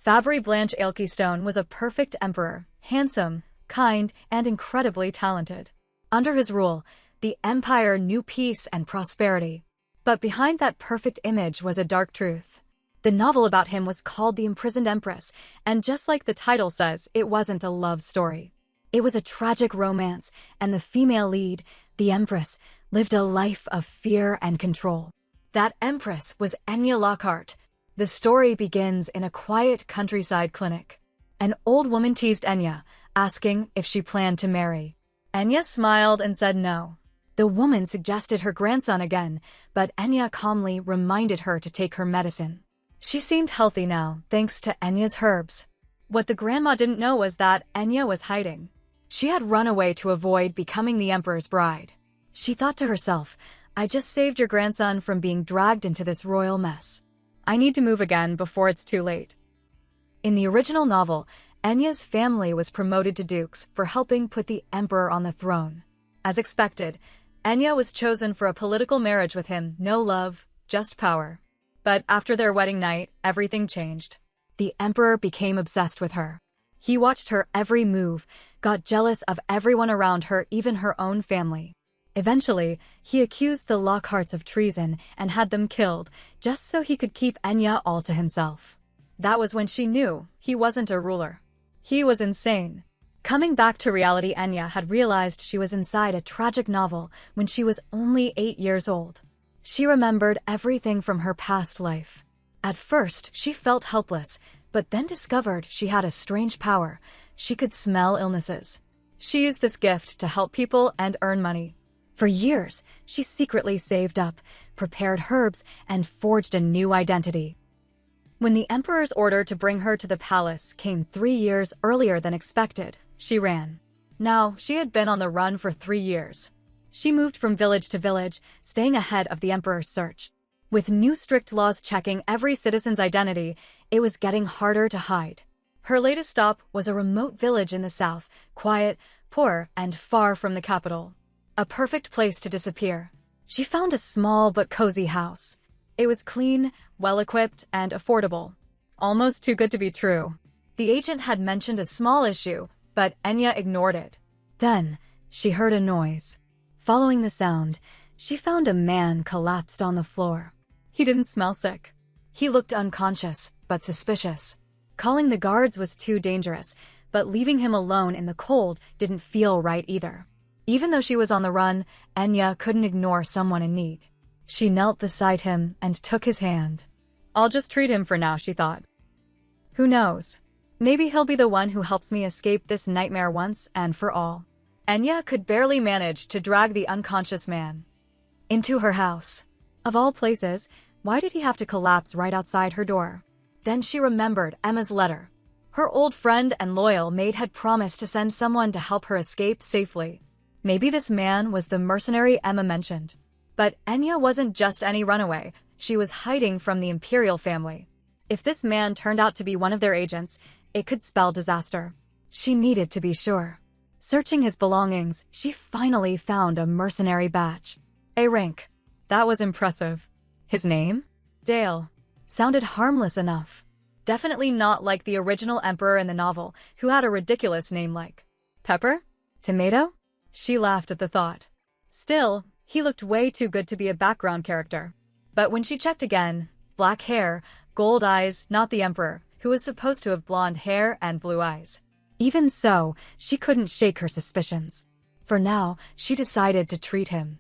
Fabry Blanche Aelkystone was a perfect emperor, handsome, kind, and incredibly talented. Under his rule, the empire knew peace and prosperity. But behind that perfect image was a dark truth. The novel about him was called The Imprisoned Empress, and just like the title says, it wasn't a love story. It was a tragic romance, and the female lead, the Empress, lived a life of fear and control. That Empress was Enya Lockhart. The story begins in a quiet countryside clinic. An old woman teased Enya, asking if she planned to marry. Enya smiled and said no. The woman suggested her grandson again, but Enya calmly reminded her to take her medicine. She seemed healthy now, thanks to Enya's herbs. What the grandma didn't know was that Enya was hiding. She had run away to avoid becoming the emperor's bride. She thought to herself, I just saved your grandson from being dragged into this royal mess. I need to move again before it's too late. In the original novel, Enya's family was promoted to dukes for helping put the emperor on the throne. As expected, Enya was chosen for a political marriage with him, no love, just power. But after their wedding night, everything changed. The emperor became obsessed with her. He watched her every move, got jealous of everyone around her, even her own family. Eventually, he accused the Lockharts of treason and had them killed, just so he could keep Enya all to himself. That was when she knew he wasn't a ruler. He was insane. Coming back to reality, Enya had realized she was inside a tragic novel when she was only 8 years old. She remembered everything from her past life. At first, she felt helpless, but then discovered she had a strange power. She could smell illnesses. She used this gift to help people and earn money. For years, she secretly saved up, prepared herbs, and forged a new identity. When the emperor's order to bring her to the palace came 3 years earlier than expected, she ran. Now, she had been on the run for 3 years. She moved from village to village, staying ahead of the emperor's search. With new strict laws checking every citizen's identity, it was getting harder to hide. Her latest stop was a remote village in the south, quiet, poor, and far from the capital. A perfect place to disappear. She found a small but cozy house. It was clean, well-equipped, and affordable. Almost too good to be true. The agent had mentioned a small issue, but Enya ignored it. Then, she heard a noise. Following the sound, she found a man collapsed on the floor. He didn't smell sick. He looked unconscious, but suspicious. Calling the guards was too dangerous, but leaving him alone in the cold didn't feel right either. Even though she was on the run, Enya couldn't ignore someone in need. She knelt beside him and took his hand. I'll just treat him for now, she thought. Who knows? Maybe he'll be the one who helps me escape this nightmare once and for all. Enya could barely manage to drag the unconscious man into her house. Of all places, why did he have to collapse right outside her door? Then she remembered Emma's letter. Her old friend and loyal maid had promised to send someone to help her escape safely. Maybe this man was the mercenary Emma mentioned. But Enya wasn't just any runaway. She was hiding from the imperial family. If this man turned out to be one of their agents, it could spell disaster. She needed to be sure. Searching his belongings, she finally found a mercenary badge. A rank. That was impressive. His name? Dale. Sounded harmless enough. Definitely not like the original emperor in the novel, who had a ridiculous name like Pepper? Tomato? She laughed at the thought. Still, he looked way too good to be a background character. But when she checked again, black hair, gold eyes, not the emperor, who was supposed to have blonde hair and blue eyes. Even so, she couldn't shake her suspicions. For now, she decided to treat him.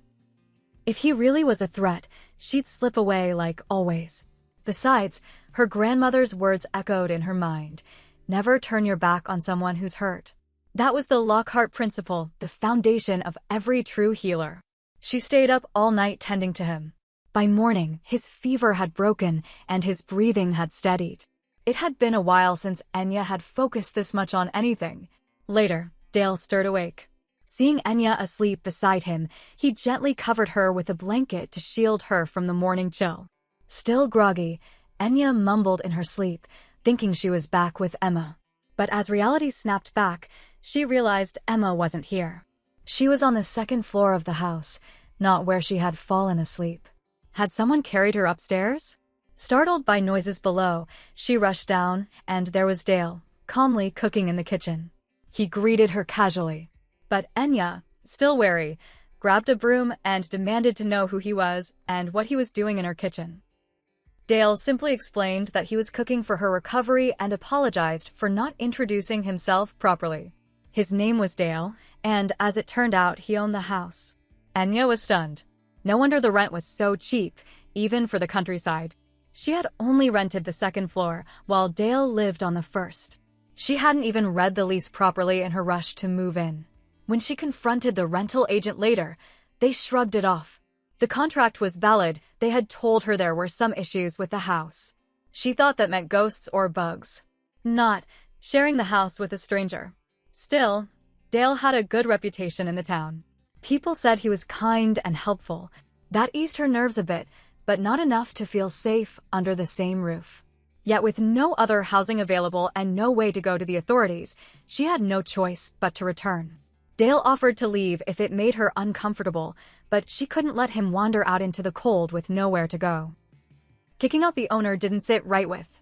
If he really was a threat, she'd slip away like always. Besides, her grandmother's words echoed in her mind. Never turn your back on someone who's hurt. That was the Lockhart principle, the foundation of every true healer. She stayed up all night tending to him. By morning, his fever had broken and his breathing had steadied. It had been a while since Enya had focused this much on anything. Later, Dale stirred awake. Seeing Enya asleep beside him, he gently covered her with a blanket to shield her from the morning chill. Still groggy, Enya mumbled in her sleep, thinking she was back with Emma. But as reality snapped back, she realized Emma wasn't here. She was on the second floor of the house, not where she had fallen asleep. Had someone carried her upstairs? Startled by noises below, she rushed down, and there was Dale, calmly cooking in the kitchen. He greeted her casually. But Enya, still wary, grabbed a broom and demanded to know who he was and what he was doing in her kitchen. Dale simply explained that he was cooking for her recovery and apologized for not introducing himself properly. His name was Dale, and as it turned out, he owned the house. Enya was stunned. No wonder the rent was so cheap, even for the countryside. She had only rented the second floor, while Dale lived on the first. She hadn't even read the lease properly in her rush to move in. When she confronted the rental agent later, they shrugged it off. The contract was valid. They had told her there were some issues with the house. She thought that meant ghosts or bugs, not sharing the house with a stranger. Still, Dale had a good reputation in the town. People said he was kind and helpful. That eased her nerves a bit, but not enough to feel safe under the same roof. Yet with no other housing available and no way to go to the authorities, she had no choice but to return. Dale offered to leave if it made her uncomfortable, but she couldn't let him wander out into the cold with nowhere to go. Kicking out the owner didn't sit right with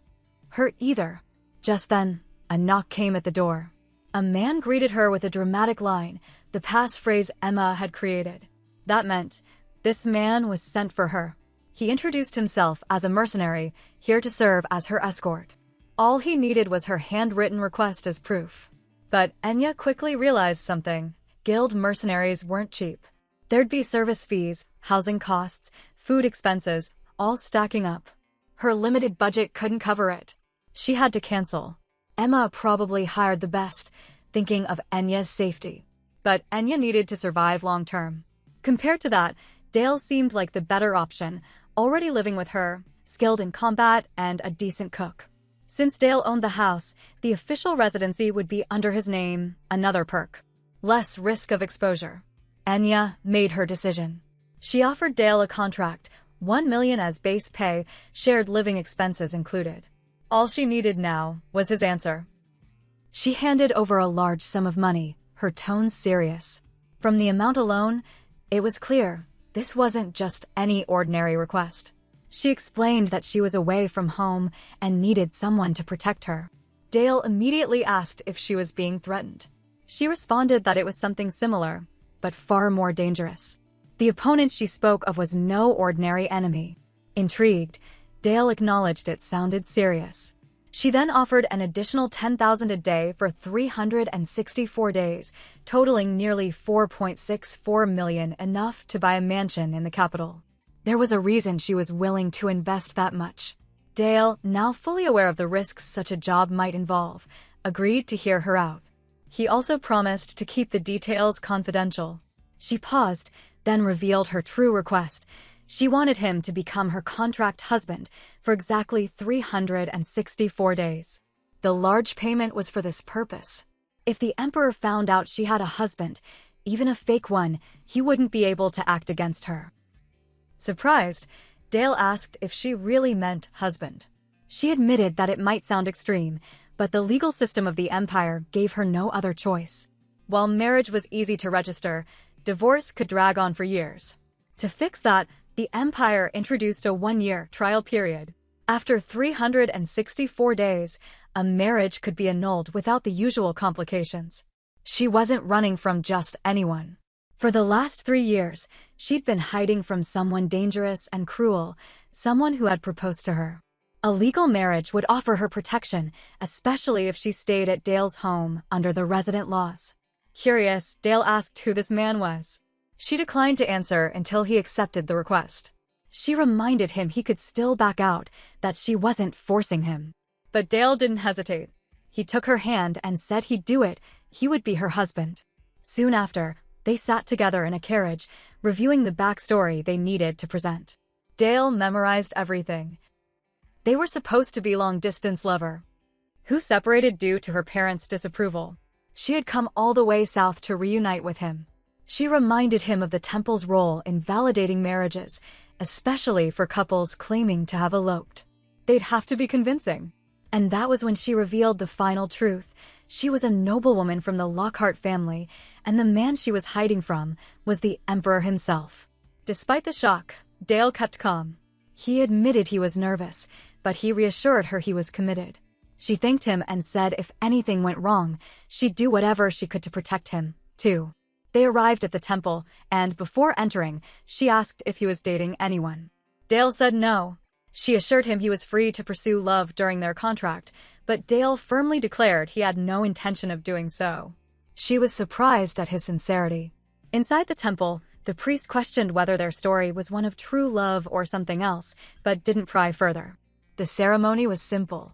her either. Just then, a knock came at the door. A man greeted her with a dramatic line, the passphrase Emma had created. That meant this man was sent for her. He introduced himself as a mercenary, here to serve as her escort. All he needed was her handwritten request as proof. But Enya quickly realized something. Guild mercenaries weren't cheap. There'd be service fees, housing costs, food expenses, all stacking up. Her limited budget couldn't cover it. She had to cancel. Emma probably hired the best, thinking of Enya's safety. But Enya needed to survive long-term. Compared to that, Dale seemed like the better option, already living with her, skilled in combat, and a decent cook. Since Dale owned the house, the official residency would be under his name, another perk. Less risk of exposure. Enya made her decision. She offered Dale a contract, $1 million as base pay, shared living expenses included. All she needed now was his answer. She handed over a large sum of money, her tone serious. From the amount alone, it was clear this wasn't just any ordinary request. She explained that she was away from home and needed someone to protect her. Dale immediately asked if she was being threatened. She responded that it was something similar, but far more dangerous. The opponent she spoke of was no ordinary enemy. Intrigued, Dale acknowledged it sounded serious. She then offered an additional $10,000 a day for 364 days, totaling nearly $4.64 million, enough to buy a mansion in the capital. There was a reason she was willing to invest that much. Dale, now fully aware of the risks such a job might involve, agreed to hear her out. He also promised to keep the details confidential. She paused, then revealed her true request. She wanted him to become her contract husband for exactly 364 days. The large payment was for this purpose. If the Emperor found out she had a husband, even a fake one, he wouldn't be able to act against her. Surprised, Dale asked if she really meant husband. She admitted that it might sound extreme, but the legal system of the Empire gave her no other choice. While marriage was easy to register, divorce could drag on for years. To fix that, the Empire introduced a 1-year trial period. After 364 days, a marriage could be annulled without the usual complications. She wasn't running from just anyone. For the last 3 years, she'd been hiding from someone dangerous and cruel, someone who had proposed to her. A legal marriage would offer her protection, especially if she stayed at Dale's home under the resident laws. Curious, Dale asked who this man was. She declined to answer until he accepted the request. She reminded him he could still back out, that she wasn't forcing him. But Dale didn't hesitate. He took her hand and said he'd do it. He would be her husband. Soon after, they sat together in a carriage, reviewing the backstory they needed to present. Dale memorized everything. They were supposed to be long-distance lovers, who separated due to her parents' disapproval. She had come all the way south to reunite with him. She reminded him of the temple's role in validating marriages, especially for couples claiming to have eloped. They'd have to be convincing. And that was when she revealed the final truth. She was a noblewoman from the Lockhart family, and the man she was hiding from was the Emperor himself. Despite the shock, Dale kept calm. He admitted he was nervous, but he reassured her he was committed. She thanked him and said if anything went wrong, she'd do whatever she could to protect him, too. They arrived at the temple, and before entering, she asked if he was dating anyone. Dale said no. She assured him he was free to pursue love during their contract, but Dale firmly declared he had no intention of doing so. She was surprised at his sincerity. Inside the temple, the priest questioned whether their story was one of true love or something else, but didn't pry further. The ceremony was simple.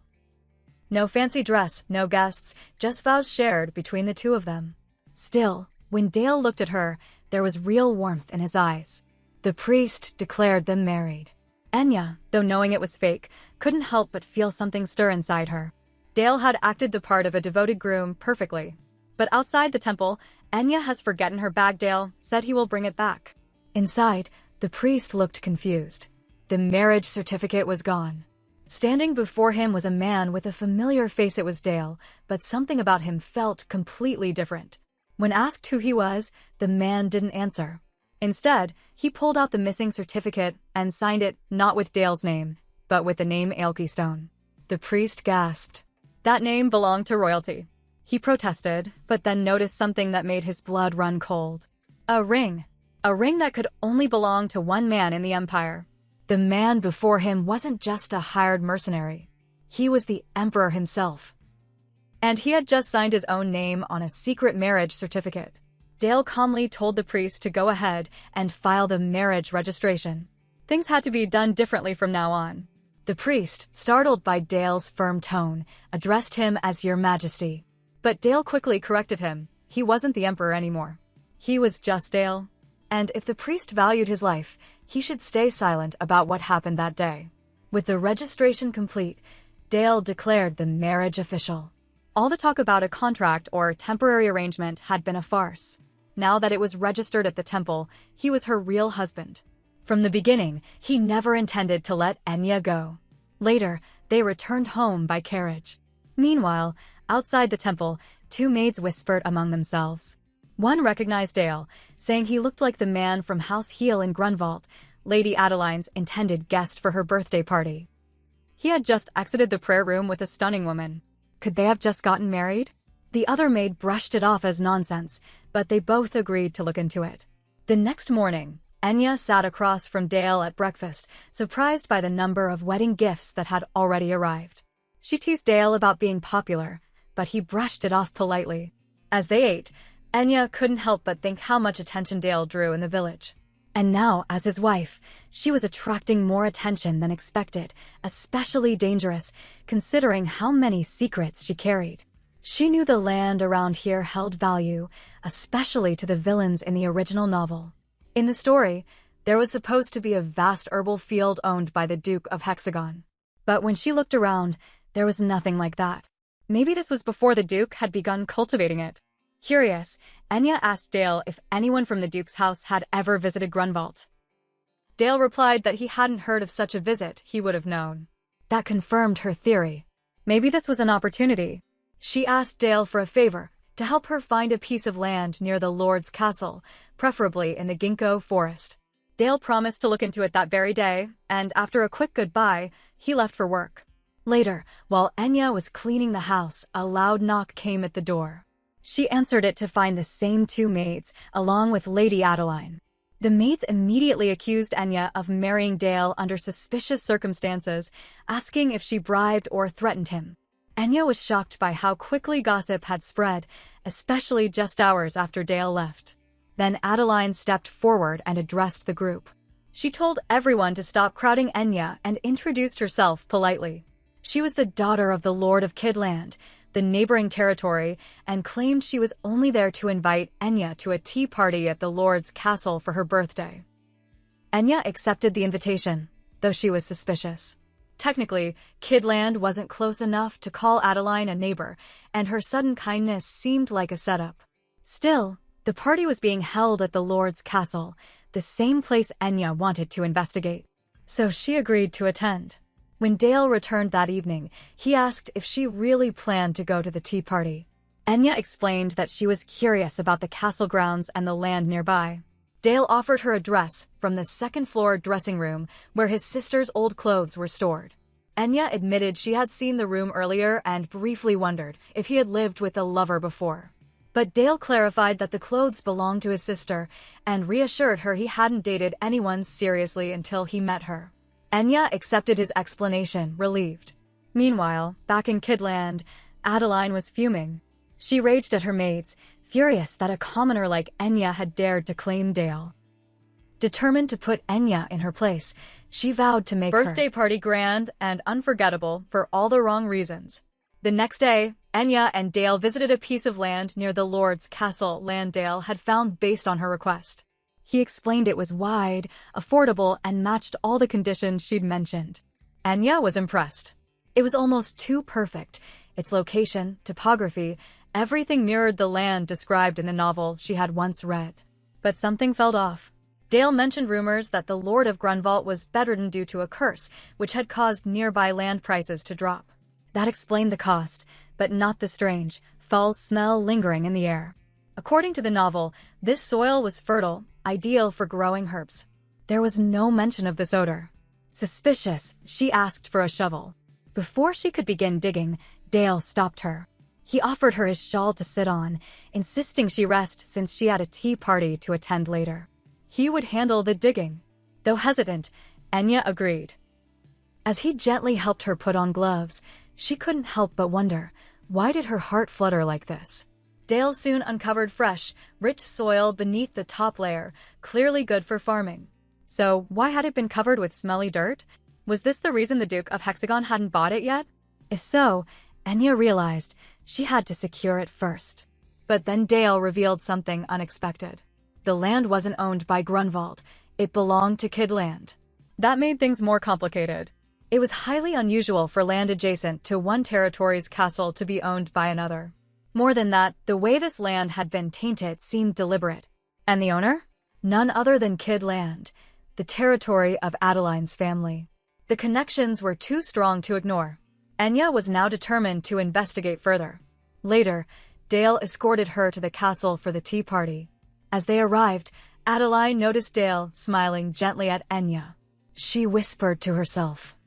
No fancy dress, no guests, just vows shared between the two of them. Still, when Dale looked at her, there was real warmth in his eyes. The priest declared them married. Enya, though knowing it was fake, couldn't help but feel something stir inside her. Dale had acted the part of a devoted groom perfectly. But outside the temple, Enya has forgotten her bag. Dale said he will bring it back. Inside, the priest looked confused. The marriage certificate was gone. Standing before him was a man with a familiar face. It was Dale, but something about him felt completely different. When asked who he was, the man didn't answer. Instead, he pulled out the missing certificate and signed it not with Dale's name, but with the name Aelkystone. The priest gasped. That name belonged to royalty. He protested, but then noticed something that made his blood run cold. A ring. A ring that could only belong to one man in the Empire. The man before him wasn't just a hired mercenary. He was the Emperor himself. And he had just signed his own name on a secret marriage certificate. Dale calmly told the priest to go ahead and file the marriage registration. Things had to be done differently from now on. The priest, startled by Dale's firm tone, addressed him as Your Majesty. But Dale quickly corrected him. He wasn't the Emperor anymore. He was just Dale. And if the priest valued his life, he should stay silent about what happened that day. With the registration complete, Dale declared the marriage official. All the talk about a contract or temporary arrangement had been a farce. Now that it was registered at the temple, he was her real husband. From the beginning, he never intended to let Enya go. Later, they returned home by carriage. Meanwhile, outside the temple, two maids whispered among themselves. One recognized Dale, saying he looked like the man from House Heel in Grunwald, Lady Adeline's intended guest for her birthday party. He had just exited the prayer room with a stunning woman. Could they have just gotten married? The other maid brushed it off as nonsense, but they both agreed to look into it. The next morning, Enya sat across from Dale at breakfast, surprised by the number of wedding gifts that had already arrived. She teased Dale about being popular, but he brushed it off politely. As they ate, Enya couldn't help but think how much attention Dale drew in the village. And now, as his wife, she was attracting more attention than expected, especially dangerous, considering how many secrets she carried. She knew the land around here held value, especially to the villains in the original novel. In the story, there was supposed to be a vast herbal field owned by the Duke of Hexagon. But when she looked around, there was nothing like that. Maybe this was before the Duke had begun cultivating it. Curious, Enya asked Dale if anyone from the Duke's house had ever visited Grunwald. Dale replied that he hadn't heard of such a visit. He would have known. That confirmed her theory. Maybe this was an opportunity. She asked Dale for a favor, to help her find a piece of land near the Lord's castle, preferably in the ginkgo forest. Dale promised to look into it that very day, and after a quick goodbye, he left for work. Later, while Enya was cleaning the house, a loud knock came at the door. She answered it to find the same two maids, along with Lady Adeline. The maids immediately accused Enya of marrying Dale under suspicious circumstances, asking if she bribed or threatened him. Enya was shocked by how quickly gossip had spread, especially just hours after Dale left. Then Adeline stepped forward and addressed the group. She told everyone to stop crowding Enya and introduced herself politely. She was the daughter of the Lord of Kidland, the neighboring territory, and claimed she was only there to invite Enya to a tea party at the Lord's castle for her birthday. Enya accepted the invitation, though she was suspicious. Technically, Kidland wasn't close enough to call Adeline a neighbor, and her sudden kindness seemed like a setup. Still, the party was being held at the Lord's castle, the same place Enya wanted to investigate. So she agreed to attend. When Dale returned that evening, he asked if she really planned to go to the tea party. Enya explained that she was curious about the castle grounds and the land nearby. Dale offered her a dress from the second-floor dressing room where his sister's old clothes were stored. Enya admitted she had seen the room earlier and briefly wondered if he had lived with a lover before. But Dale clarified that the clothes belonged to his sister and reassured her he hadn't dated anyone seriously until he met her. Enya accepted his explanation, relieved. Meanwhile, back in Kidland, Adeline was fuming. She raged at her maids, furious that a commoner like Enya had dared to claim Dale. Determined to put Enya in her place, she vowed to make her birthday party grand and unforgettable for all the wrong reasons. The next day, Enya and Dale visited a piece of land near the Lord's castle Dale had found based on her request. He explained it was wide, affordable, and matched all the conditions she'd mentioned. Enya was impressed. It was almost too perfect. Its location, topography, everything mirrored the land described in the novel she had once read. But something felt off. Dale mentioned rumors that the Lord of Grunwald was bedridden due to a curse, which had caused nearby land prices to drop. That explained the cost, but not the strange, foul smell lingering in the air. According to the novel, this soil was fertile, ideal for growing herbs. There was no mention of this odor. Suspicious, she asked for a shovel. Before she could begin digging, Dale stopped her. He offered her his shawl to sit on, insisting she rest since she had a tea party to attend later. He would handle the digging. Though hesitant, Enya agreed. As he gently helped her put on gloves, she couldn't help but wonder, why did her heart flutter like this? Dale soon uncovered fresh, rich soil beneath the top layer, clearly good for farming. So why had it been covered with smelly dirt? Was this the reason the Duke of Hexagon hadn't bought it yet? If so, Enya realized she had to secure it first. But then Dale revealed something unexpected. The land wasn't owned by Grunwald, it belonged to Kidland. That made things more complicated. It was highly unusual for land adjacent to one territory's castle to be owned by another. More than that, the way this land had been tainted seemed deliberate. And the owner? None other than Kidland, the territory of Adeline's family. The connections were too strong to ignore. Enya was now determined to investigate further. Later, Dale escorted her to the castle for the tea party. As they arrived, Adeline noticed Dale smiling gently at Enya. She whispered to herself.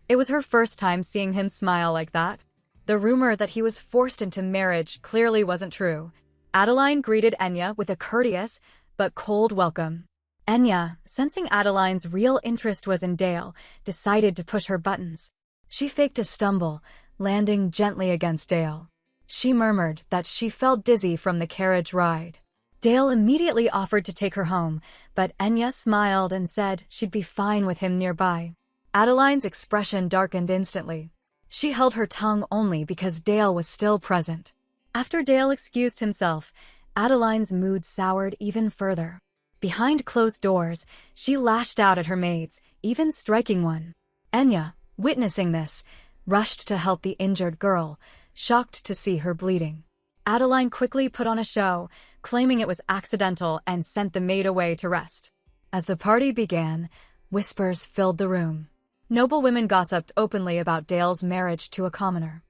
It was her first time seeing him smile like that. The rumor that he was forced into marriage clearly wasn't true. Adeline greeted Enya with a courteous but cold welcome. Enya, sensing Adeline's real interest was in Dale, decided to push her buttons. She faked a stumble, landing gently against Dale. She murmured that she felt dizzy from the carriage ride. Dale immediately offered to take her home, but Enya smiled and said she'd be fine with him nearby. Adeline's expression darkened instantly. She held her tongue only because Dale was still present. After Dale excused himself, Adeline's mood soured even further. Behind closed doors, she lashed out at her maids, even striking one. Enya, witnessing this, rushed to help the injured girl, shocked to see her bleeding. Adeline quickly put on a show, claiming it was accidental, and sent the maid away to rest. As the party began, whispers filled the room. Noble women gossiped openly about Dale's marriage to a commoner.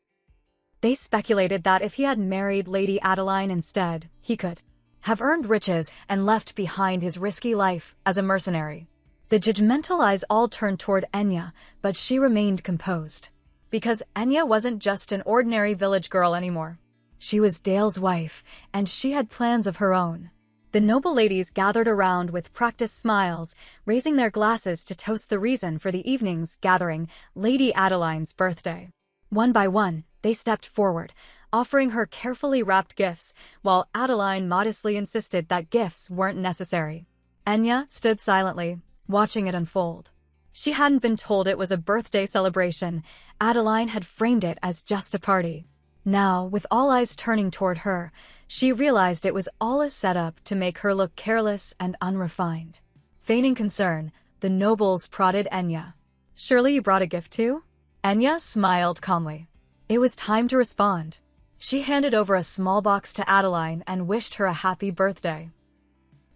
They speculated that if he had married Lady Adeline instead, he could have earned riches and left behind his risky life as a mercenary. The judgmental eyes all turned toward Enya, but she remained composed. Because Enya wasn't just an ordinary village girl anymore. She was Dale's wife, and she had plans of her own. The noble ladies gathered around with practiced smiles, raising their glasses to toast the reason for the evening's gathering, Lady Adeline's birthday. One by one, they stepped forward, offering her carefully wrapped gifts, while Adeline modestly insisted that gifts weren't necessary. Enya stood silently, watching it unfold. She hadn't been told it was a birthday celebration. Adeline had framed it as just a party. Now, with all eyes turning toward her, she realized it was all a setup to make her look careless and unrefined. Feigning concern, the nobles prodded Enya. "Surely you brought a gift too?" Enya smiled calmly. It was time to respond. She handed over a small box to Adeline and wished her a happy birthday.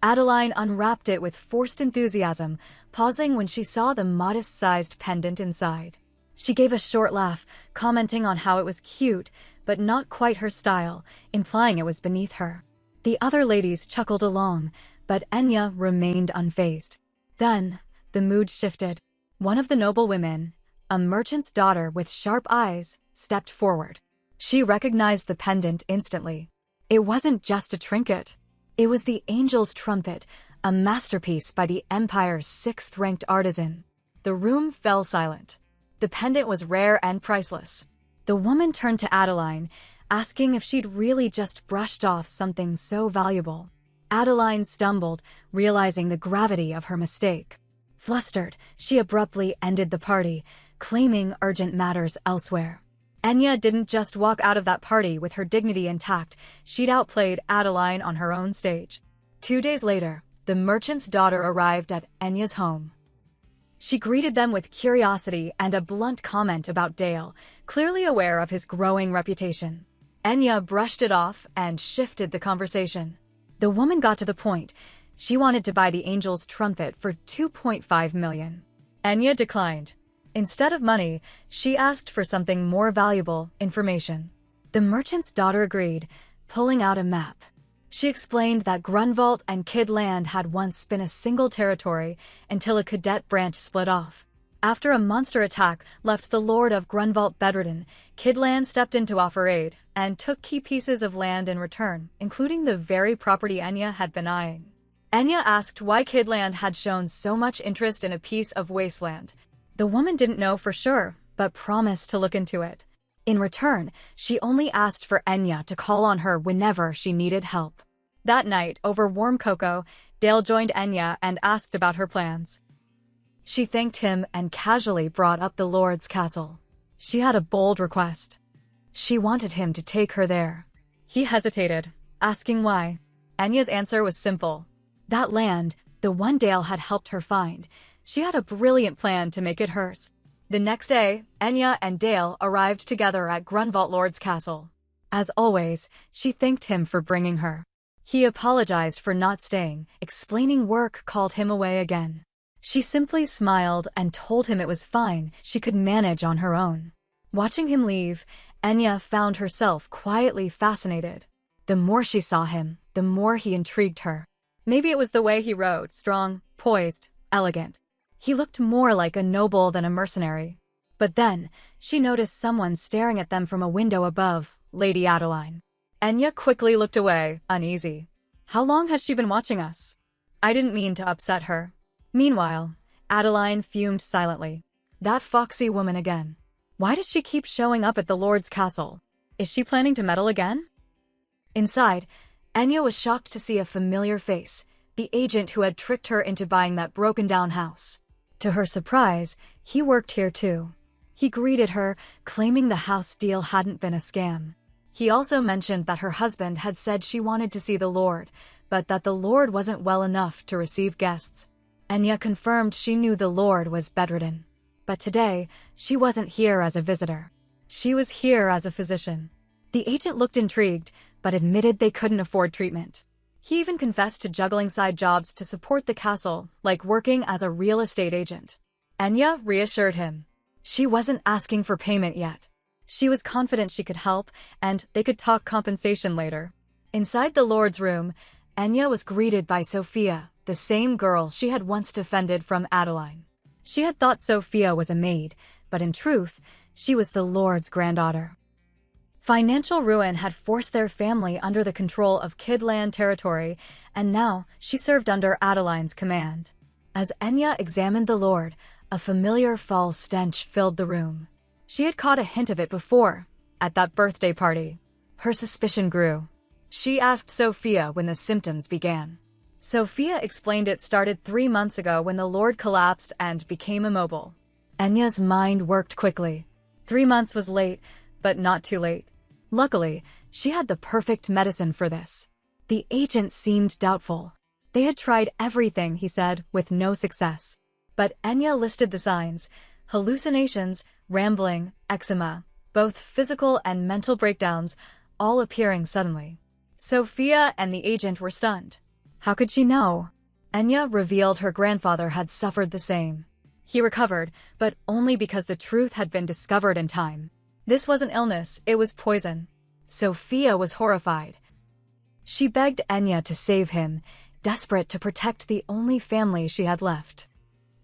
Adeline unwrapped it with forced enthusiasm, pausing when she saw the modest-sized pendant inside. She gave a short laugh, commenting on how it was cute, but not quite her style, implying it was beneath her. The other ladies chuckled along, but Enya remained unfazed. Then, the mood shifted. One of the noble women, a merchant's daughter with sharp eyes, stepped forward. She recognized the pendant instantly. It wasn't just a trinket. It was the angel's trumpet, a masterpiece by the Empire's sixth-ranked artisan. The room fell silent. The pendant was rare and priceless. The woman turned to Adeline, asking if she'd really just brushed off something so valuable. Adeline stumbled, realizing the gravity of her mistake. Flustered, she abruptly ended the party, claiming urgent matters elsewhere. Enya didn't just walk out of that party with her dignity intact, she'd outplayed Adeline on her own stage. 2 days later, the merchant's daughter arrived at Enya's home. She greeted them with curiosity and a blunt comment about Dale, clearly aware of his growing reputation. Enya brushed it off and shifted the conversation. The woman got to the point. She wanted to buy the angel's trumpet for 2.5 million. Enya declined. Instead of money, she asked for something more valuable, information. The merchant's daughter agreed, pulling out a map. She explained that Grunwald and Kidland had once been a single territory until a cadet branch split off. After a monster attack left the Lord of Grunwald bedridden, Kidland stepped in to offer aid and took key pieces of land in return, including the very property Enya had been eyeing. Enya asked why Kidland had shown so much interest in a piece of wasteland. The woman didn't know for sure, but promised to look into it. In return, she only asked for Enya to call on her whenever she needed help. That night, over warm cocoa, Dale joined Enya and asked about her plans. She thanked him and casually brought up the Lord's castle. She had a bold request. She wanted him to take her there. He hesitated, asking why. Enya's answer was simple. That land, the one Dale had helped her find, she had a brilliant plan to make it hers. The next day, Enya and Dale arrived together at Grunwald Lord's castle. As always, she thanked him for bringing her. He apologized for not staying, explaining work called him away again. She simply smiled and told him it was fine, she could manage on her own. Watching him leave, Enya found herself quietly fascinated. The more she saw him, the more he intrigued her. Maybe it was the way he rode, strong, poised, elegant. He looked more like a noble than a mercenary. But then, she noticed someone staring at them from a window above, Lady Adeline. Enya quickly looked away, uneasy. How long has she been watching us? I didn't mean to upset her. Meanwhile, Adeline fumed silently. That foxy woman again. Why does she keep showing up at the Lord's castle? Is she planning to meddle again? Inside, Enya was shocked to see a familiar face, the agent who had tricked her into buying that broken-down house. To her surprise, he worked here too. He greeted her, claiming the house deal hadn't been a scam. He also mentioned that her husband had said she wanted to see the Lord, but that the Lord wasn't well enough to receive guests. Enya confirmed she knew the Lord was bedridden. But today, she wasn't here as a visitor. She was here as a physician. The agent looked intrigued, but admitted they couldn't afford treatment. He even confessed to juggling side jobs to support the castle, like working as a real estate agent. Enya reassured him. She wasn't asking for payment yet. She was confident she could help, and they could talk compensation later. Inside the Lord's room, Enya was greeted by Sophia, the same girl she had once defended from Adeline. She had thought Sophia was a maid, but in truth, she was the Lord's granddaughter. Financial ruin had forced their family under the control of Kidland territory, and now she served under Adeline's command. As Enya examined the Lord, a familiar foul stench filled the room. She had caught a hint of it before, at that birthday party. Her suspicion grew. She asked Sophia when the symptoms began. Sophia explained it started 3 months ago when the Lord collapsed and became immobile. Enya's mind worked quickly. 3 months was late, but not too late. Luckily, she had the perfect medicine for this. The agent seemed doubtful. They had tried everything, he said, with no success. But Enya listed the signs: hallucinations, rambling, eczema, both physical and mental breakdowns, all appearing suddenly. Sophia and the agent were stunned. How could she know? Enya revealed her grandfather had suffered the same. He recovered, but only because the truth had been discovered in time. This wasn't illness, it was poison. Sophia was horrified. She begged Enya to save him, desperate to protect the only family she had left.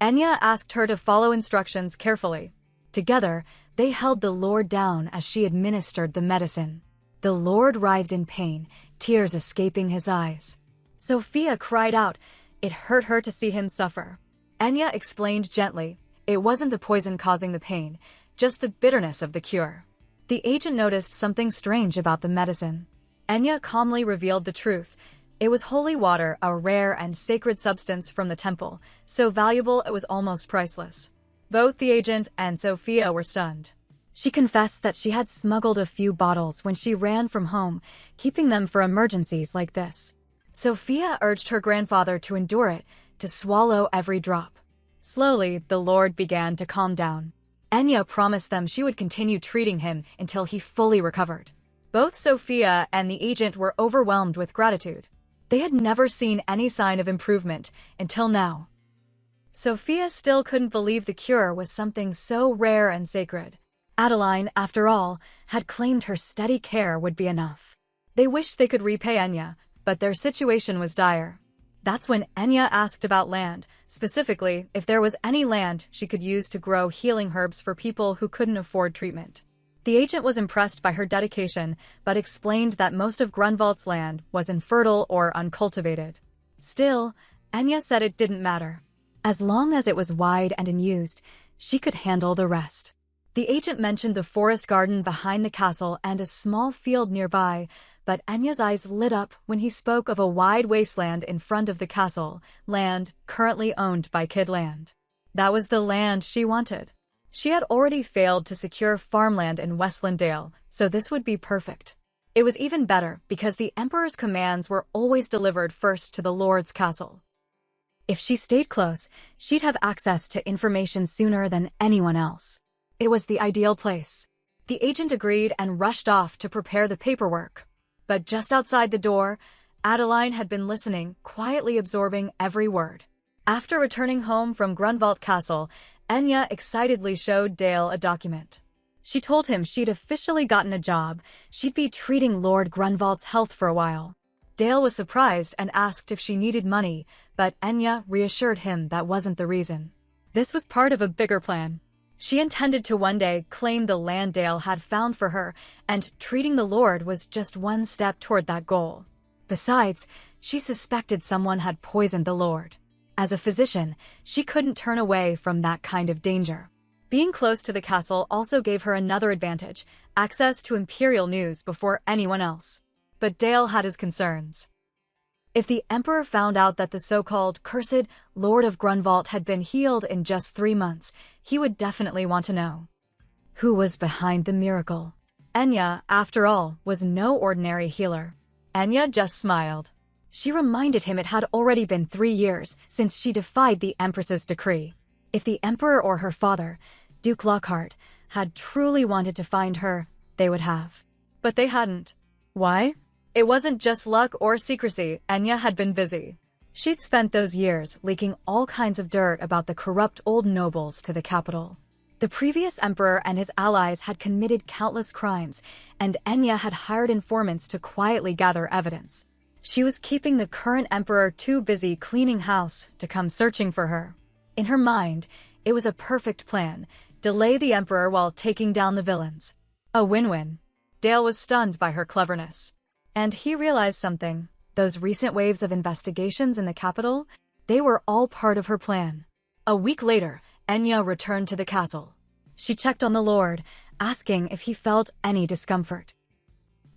Enya asked her to follow instructions carefully. Together, they held the Lord down as she administered the medicine. The Lord writhed in pain, tears escaping his eyes. Sophia cried out. It hurt her to see him suffer. Enya explained gently, it wasn't the poison causing the pain, just the bitterness of the cure. The agent noticed something strange about the medicine. Enya calmly revealed the truth. It was holy water, a rare and sacred substance from the temple, so valuable it was almost priceless. Both the agent and Sophia were stunned. She confessed that she had smuggled a few bottles when she ran from home, keeping them for emergencies like this. Sophia urged her grandfather to endure it, to swallow every drop. Slowly, the Lord began to calm down. Enya promised them she would continue treating him until he fully recovered. Both Sophia and the agent were overwhelmed with gratitude. They had never seen any sign of improvement until now. Sophia still couldn't believe the cure was something so rare and sacred. Adeline, after all, had claimed her steady care would be enough. They wished they could repay Enya, but their situation was dire. That's when Enya asked about land, specifically if there was any land she could use to grow healing herbs for people who couldn't afford treatment. The agent was impressed by her dedication, but explained that most of Grunwald's land was infertile or uncultivated. Still, Enya said it didn't matter. As long as it was wide and unused, she could handle the rest. The agent mentioned the forest garden behind the castle and a small field nearby, but Enya's eyes lit up when he spoke of a wide wasteland in front of the castle, land currently owned by Kidland. That was the land she wanted. She had already failed to secure farmland in Westlanddale, so this would be perfect. It was even better because the Emperor's commands were always delivered first to the Lord's castle. If she stayed close, she'd have access to information sooner than anyone else. It was the ideal place. The agent agreed and rushed off to prepare the paperwork. But just outside the door, Adeline had been listening, quietly absorbing every word. After returning home from Grunwald Castle, Enya excitedly showed Dale a document. She told him she'd officially gotten a job. She'd be treating Lord Grunwald's health for a while. Dale was surprised and asked if she needed money, but Enya reassured him that wasn't the reason. This was part of a bigger plan. She intended to one day claim the land Dale had found for her, and treating the Lord was just one step toward that goal. Besides, she suspected someone had poisoned the Lord. As a physician, she couldn't turn away from that kind of danger. Being close to the castle also gave her another advantage, access to imperial news before anyone else. But Dale had his concerns. If the Emperor found out that the so-called cursed Lord of Grunwald had been healed in just 3 months, he would definitely want to know. Who was behind the miracle? Enya, after all, was no ordinary healer. Enya just smiled. She reminded him it had already been 3 years since she defied the Empress's decree. If the Emperor or her father, Duke Lockhart, had truly wanted to find her, they would have. But they hadn't. Why? It wasn't just luck or secrecy. Enya had been busy. She'd spent those years leaking all kinds of dirt about the corrupt old nobles to the capital. The previous emperor and his allies had committed countless crimes, and Enya had hired informants to quietly gather evidence. She was keeping the current emperor too busy cleaning house to come searching for her. In her mind, it was a perfect plan: delay the emperor while taking down the villains. A win-win. Dale was stunned by her cleverness. And he realized something. Those recent waves of investigations in the capital, they were all part of her plan. A week later, Enya returned to the castle. She checked on the Lord, asking if he felt any discomfort.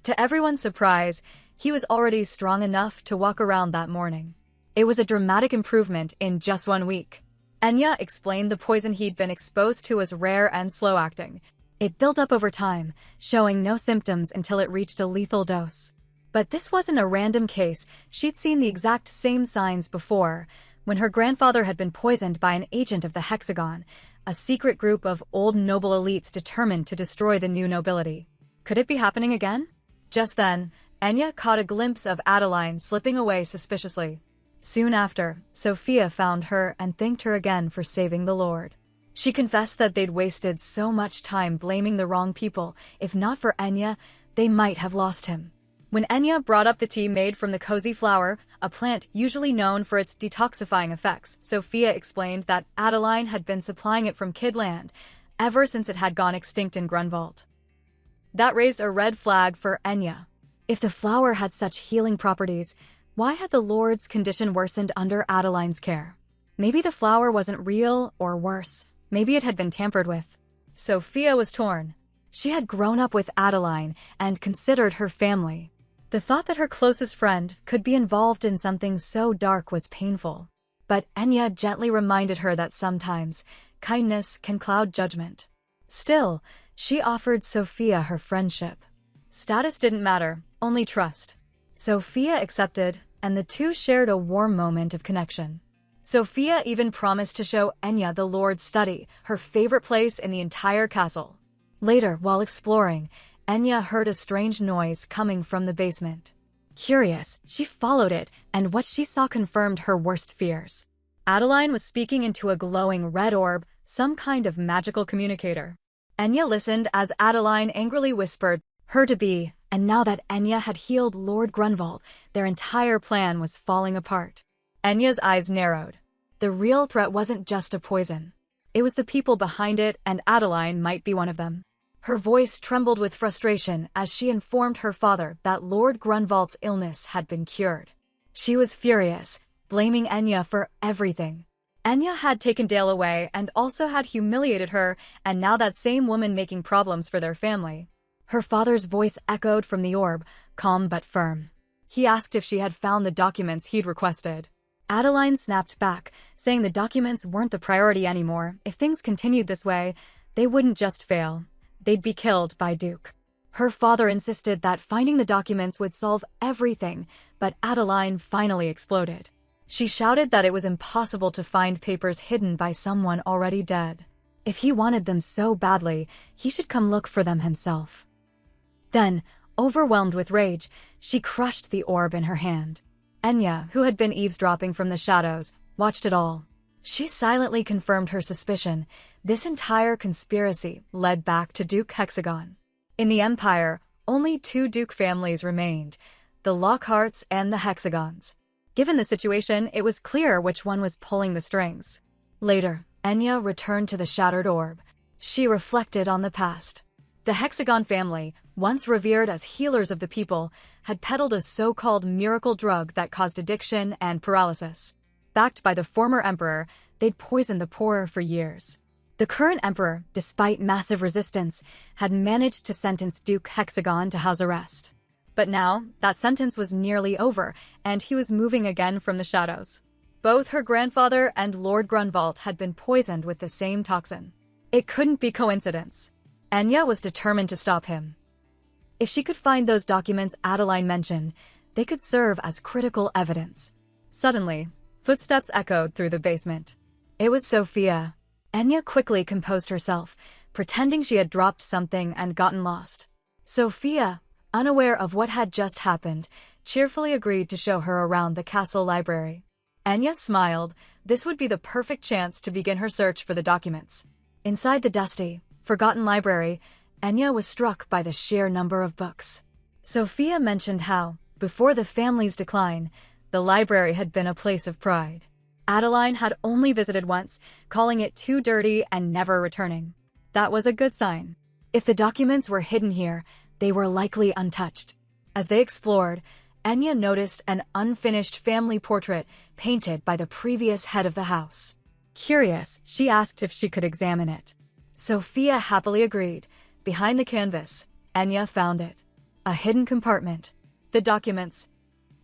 To everyone's surprise, he was already strong enough to walk around that morning. It was a dramatic improvement in just 1 week. Enya explained the poison he'd been exposed to was rare and slow-acting. It built up over time, showing no symptoms until it reached a lethal dose. But this wasn't a random case. She'd seen the exact same signs before, when her grandfather had been poisoned by an agent of the Hexagon, a secret group of old noble elites determined to destroy the new nobility. Could it be happening again? Just then, Enya caught a glimpse of Adeline slipping away suspiciously. Soon after, Sophia found her and thanked her again for saving the Lord. She confessed that they'd wasted so much time blaming the wrong people. If not for Enya, they might have lost him. When Enya brought up the tea made from the cozy flower, a plant usually known for its detoxifying effects, Sophia explained that Adeline had been supplying it from Kidland ever since it had gone extinct in Grunwald. That raised a red flag for Enya. If the flower had such healing properties, why had the Lord's condition worsened under Adeline's care? Maybe the flower wasn't real, or worse, maybe it had been tampered with. Sophia was torn. She had grown up with Adeline and considered her family. The thought that her closest friend could be involved in something so dark was painful. But Enya gently reminded her that sometimes kindness can cloud judgment. Still, she offered Sophia her friendship. Status didn't matter, only trust. Sophia accepted, and the two shared a warm moment of connection. Sophia even promised to show Enya the Lord's study, her favorite place in the entire castle. Later, while exploring, Enya heard a strange noise coming from the basement. Curious, she followed it, and what she saw confirmed her worst fears. Adeline was speaking into a glowing red orb, some kind of magical communicator. Enya listened as Adeline angrily whispered, her to be, and now that Enya had healed Lord Grunwald, their entire plan was falling apart. Enya's eyes narrowed. The real threat wasn't just a poison. It was the people behind it, and Adeline might be one of them. Her voice trembled with frustration as she informed her father that Lord Grunwald's illness had been cured. She was furious, blaming Enya for everything. Enya had taken Dale away and also had humiliated her, and now that same woman making problems for their family. Her father's voice echoed from the orb, calm but firm. He asked if she had found the documents he'd requested. Adeline snapped back, saying the documents weren't the priority anymore. If things continued this way, they wouldn't just fail. They'd be killed by Duke. Her father insisted that finding the documents would solve everything, but Adeline finally exploded. She shouted that it was impossible to find papers hidden by someone already dead. If he wanted them so badly, he should come look for them himself. Then, overwhelmed with rage, she crushed the orb in her hand. Enya, who had been eavesdropping from the shadows, watched it all. She silently confirmed her suspicion. This entire conspiracy led back to Duke Hexagon. In the Empire, only two Duke families remained, the Lockharts and the Hexagons. Given the situation, it was clear which one was pulling the strings. Later, Enya returned to the shattered orb. She reflected on the past. The Hexagon family, once revered as healers of the people, had peddled a so-called miracle drug that caused addiction and paralysis. Backed by the former emperor, they'd poisoned the poor for years. The current emperor, despite massive resistance, had managed to sentence Duke Hexagon to house arrest. But now, that sentence was nearly over, and he was moving again from the shadows. Both her grandfather and Lord Grunwald had been poisoned with the same toxin. It couldn't be coincidence. Enya was determined to stop him. If she could find those documents Adeline mentioned, they could serve as critical evidence. Suddenly, footsteps echoed through the basement. It was Sophia. Enya quickly composed herself, pretending she had dropped something and gotten lost. Sophia, unaware of what had just happened, cheerfully agreed to show her around the castle library. Enya smiled. This would be the perfect chance to begin her search for the documents. Inside the dusty, forgotten library, Enya was struck by the sheer number of books. Sophia mentioned how, before the family's decline, the library had been a place of pride. Adeline had only visited once, calling it too dirty and never returning. That was a good sign. If the documents were hidden here, they were likely untouched. As they explored, Enya noticed an unfinished family portrait painted by the previous head of the house. Curious, she asked if she could examine it. Sophia happily agreed. Behind the canvas, Enya found it. A hidden compartment. The documents.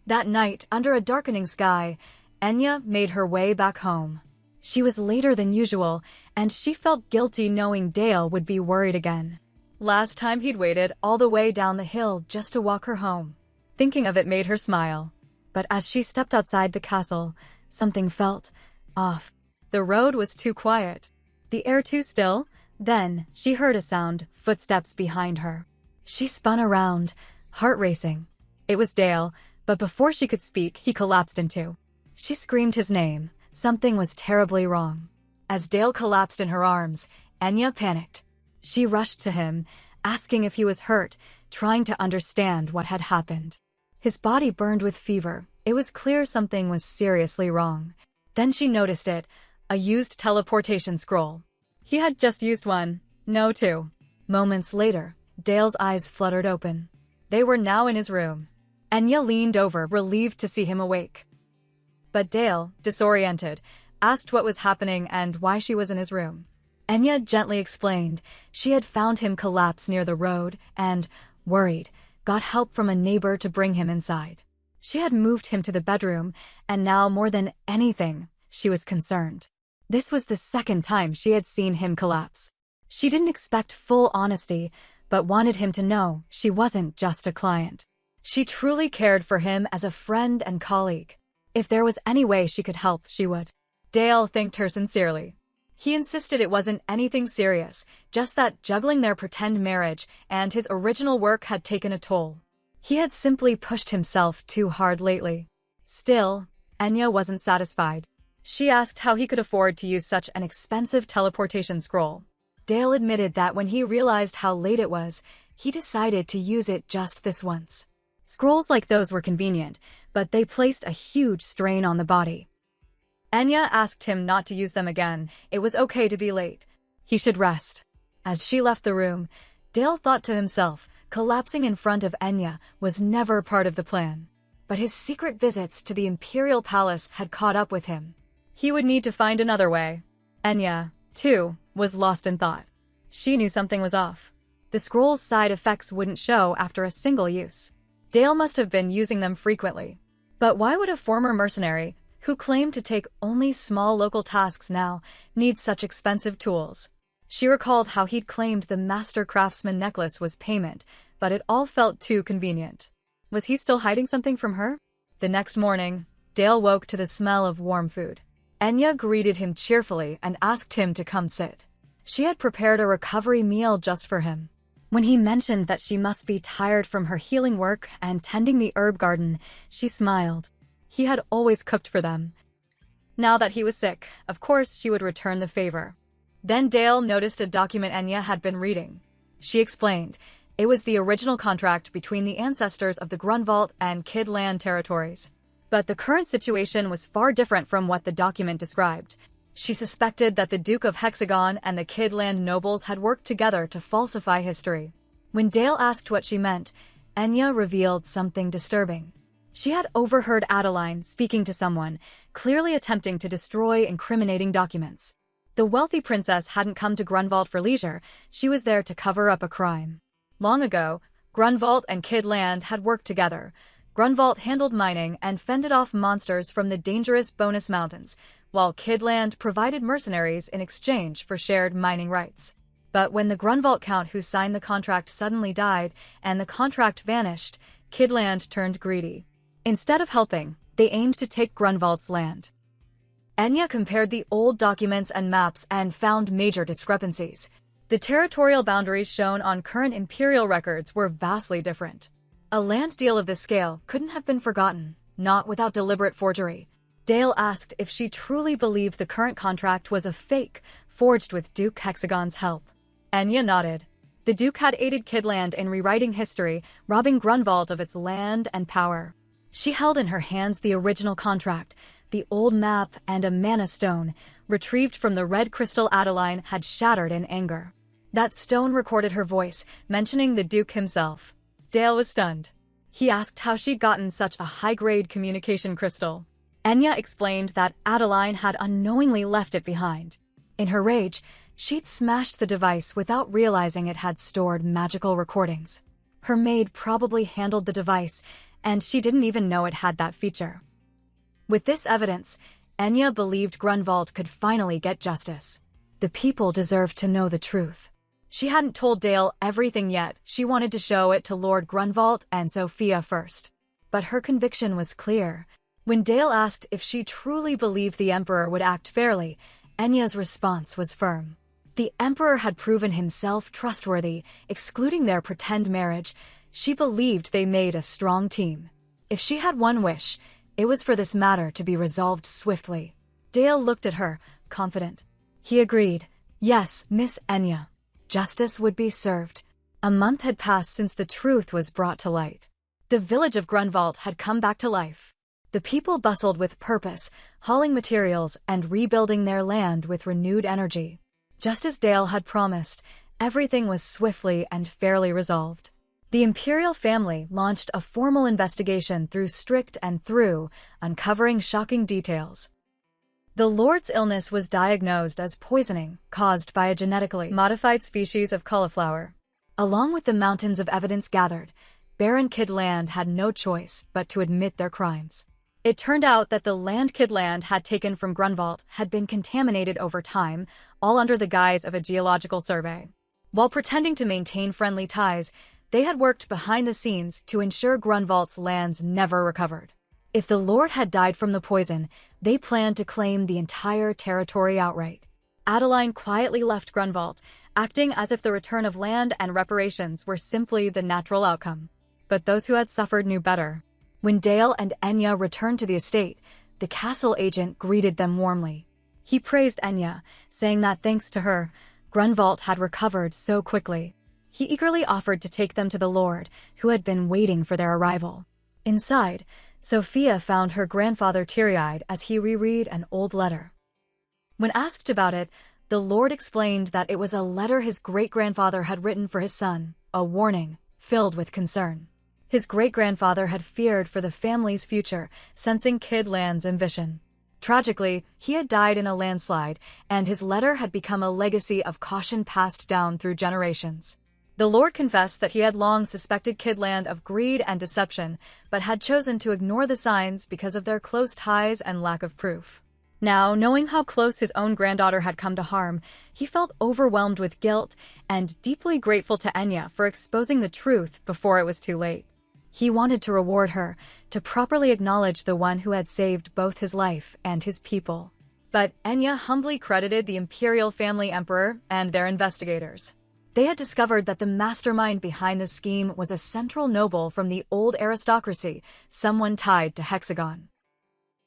That night, under a darkening sky, Enya made her way back home. She was later than usual, and she felt guilty knowing Dale would be worried again. Last time he'd waited all the way down the hill just to walk her home. Thinking of it made her smile. But as she stepped outside the castle, something felt off. The road was too quiet. The air too still. Then, she heard a sound, footsteps behind her. She spun around, heart racing. It was Dale, but before she could speak, he collapsed in two. She screamed his name. Something was terribly wrong. As Dale collapsed in her arms, Enya panicked. She rushed to him, asking if he was hurt, trying to understand what had happened. His body burned with fever. It was clear something was seriously wrong. Then she noticed it, a used teleportation scroll. He had just used one, no two. Moments later, Dale's eyes fluttered open. They were now in his room. Enya leaned over, relieved to see him awake. But Dale, disoriented, asked what was happening and why she was in his room. Enya gently explained she had found him collapsed near the road and, worried, got help from a neighbor to bring him inside. She had moved him to the bedroom, and now more than anything, she was concerned. This was the second time she had seen him collapse. She didn't expect full honesty, but wanted him to know she wasn't just a client. She truly cared for him as a friend and colleague. If there was any way she could help, she would. Dale thanked her sincerely. He insisted it wasn't anything serious, just that juggling their pretend marriage and his original work had taken a toll. He had simply pushed himself too hard lately. Still, Enya wasn't satisfied. She asked how he could afford to use such an expensive teleportation scroll. Dale admitted that when he realized how late it was, he decided to use it just this once. Scrolls like those were convenient, but they placed a huge strain on the body. Enya asked him not to use them again. It was okay to be late. He should rest. As she left the room, Dale thought to himself, collapsing in front of Enya was never part of the plan. But his secret visits to the imperial palace had caught up with him. He would need to find another way. Enya, too, was lost in thought. She knew something was off. The scroll's side effects wouldn't show after a single use. Dale must have been using them frequently. But why would a former mercenary, who claimed to take only small local tasks now, need such expensive tools? She recalled how he'd claimed the master craftsman necklace was payment, but it all felt too convenient. Was he still hiding something from her? The next morning, Dale woke to the smell of warm food. Enya greeted him cheerfully and asked him to come sit. She had prepared a recovery meal just for him. When he mentioned that she must be tired from her healing work and tending the herb garden, she smiled. He had always cooked for them. Now that he was sick, of course she would return the favor. Then Dale noticed a document Enya had been reading. She explained, it was the original contract between the ancestors of the Grunwald and Kid Land territories. But the current situation was far different from what the document described. She suspected that the Duke of Hexagon and the Kid Land nobles had worked together to falsify history. When Dale asked what she meant, Enya revealed something disturbing. She had overheard Adeline speaking to someone, clearly attempting to destroy incriminating documents. The wealthy princess hadn't come to Grunwald for leisure, she was there to cover up a crime. Long ago, Grunwald and Kid Land had worked together. Grunwald handled mining and fended off monsters from the dangerous Bonus Mountains, while Kid Land provided mercenaries in exchange for shared mining rights. But when the Grunwald count who signed the contract suddenly died and the contract vanished, Kid Land turned greedy. Instead of helping, they aimed to take Grunwald's land. Enya compared the old documents and maps and found major discrepancies. The territorial boundaries shown on current imperial records were vastly different. A land deal of this scale couldn't have been forgotten, not without deliberate forgery. Dale asked if she truly believed the current contract was a fake, forged with Duke Hexagon's help. Enya nodded. The Duke had aided Kid Land in rewriting history, robbing Grunwald of its land and power. She held in her hands the original contract, the old map and a mana stone, retrieved from the red crystal Adeline had shattered in anger. That stone recorded her voice, mentioning the Duke himself. Dale was stunned. He asked how she'd gotten such a high-grade communication crystal. Enya explained that Adeline had unknowingly left it behind. In her rage, she'd smashed the device without realizing it had stored magical recordings. Her maid probably handled the device, and she didn't even know it had that feature. With this evidence, Enya believed Grunwald could finally get justice. The people deserved to know the truth. She hadn't told Dale everything yet. She wanted to show it to Lord Grunwald and Sophia first. But her conviction was clear. When Dale asked if she truly believed the Emperor would act fairly, Enya's response was firm. The Emperor had proven himself trustworthy, excluding their pretend marriage. She believed they made a strong team. If she had one wish, it was for this matter to be resolved swiftly. Dale looked at her, confident. He agreed. Yes, Miss Enya. Justice would be served. A month had passed since the truth was brought to light. The village of Grunwald had come back to life. The people bustled with purpose, hauling materials and rebuilding their land with renewed energy. Just as Dale had promised, everything was swiftly and fairly resolved. The imperial family launched a formal investigation through strict and through, uncovering shocking details. The Lord's illness was diagnosed as poisoning caused by a genetically modified species of cauliflower. Along with the mountains of evidence gathered, Baron Kidland had no choice but to admit their crimes. It turned out that the land Kidland had taken from Grunwald had been contaminated over time, all under the guise of a geological survey. While pretending to maintain friendly ties, they had worked behind the scenes to ensure Grunwald's lands never recovered. If the Lord had died from the poison, they planned to claim the entire territory outright. Adeline quietly left Grunwald, acting as if the return of land and reparations were simply the natural outcome. But those who had suffered knew better. When Dale and Enya returned to the estate, the castle agent greeted them warmly. He praised Enya, saying that thanks to her, Grunwald had recovered so quickly. He eagerly offered to take them to the Lord, who had been waiting for their arrival. Inside, Sophia found her grandfather teary-eyed as he reread an old letter. When asked about it, the Lord explained that it was a letter his great-grandfather had written for his son, a warning, filled with concern. His great-grandfather had feared for the family's future, sensing Kidland's ambition. Tragically, he had died in a landslide, and his letter had become a legacy of caution passed down through generations. The Lord confessed that he had long suspected Kidland of greed and deception, but had chosen to ignore the signs because of their close ties and lack of proof. Now, knowing how close his own granddaughter had come to harm, he felt overwhelmed with guilt and deeply grateful to Enya for exposing the truth before it was too late. He wanted to reward her, to properly acknowledge the one who had saved both his life and his people. But Enya humbly credited the imperial family emperor and their investigators. They had discovered that the mastermind behind the scheme was a central noble from the old aristocracy, someone tied to Hexagon.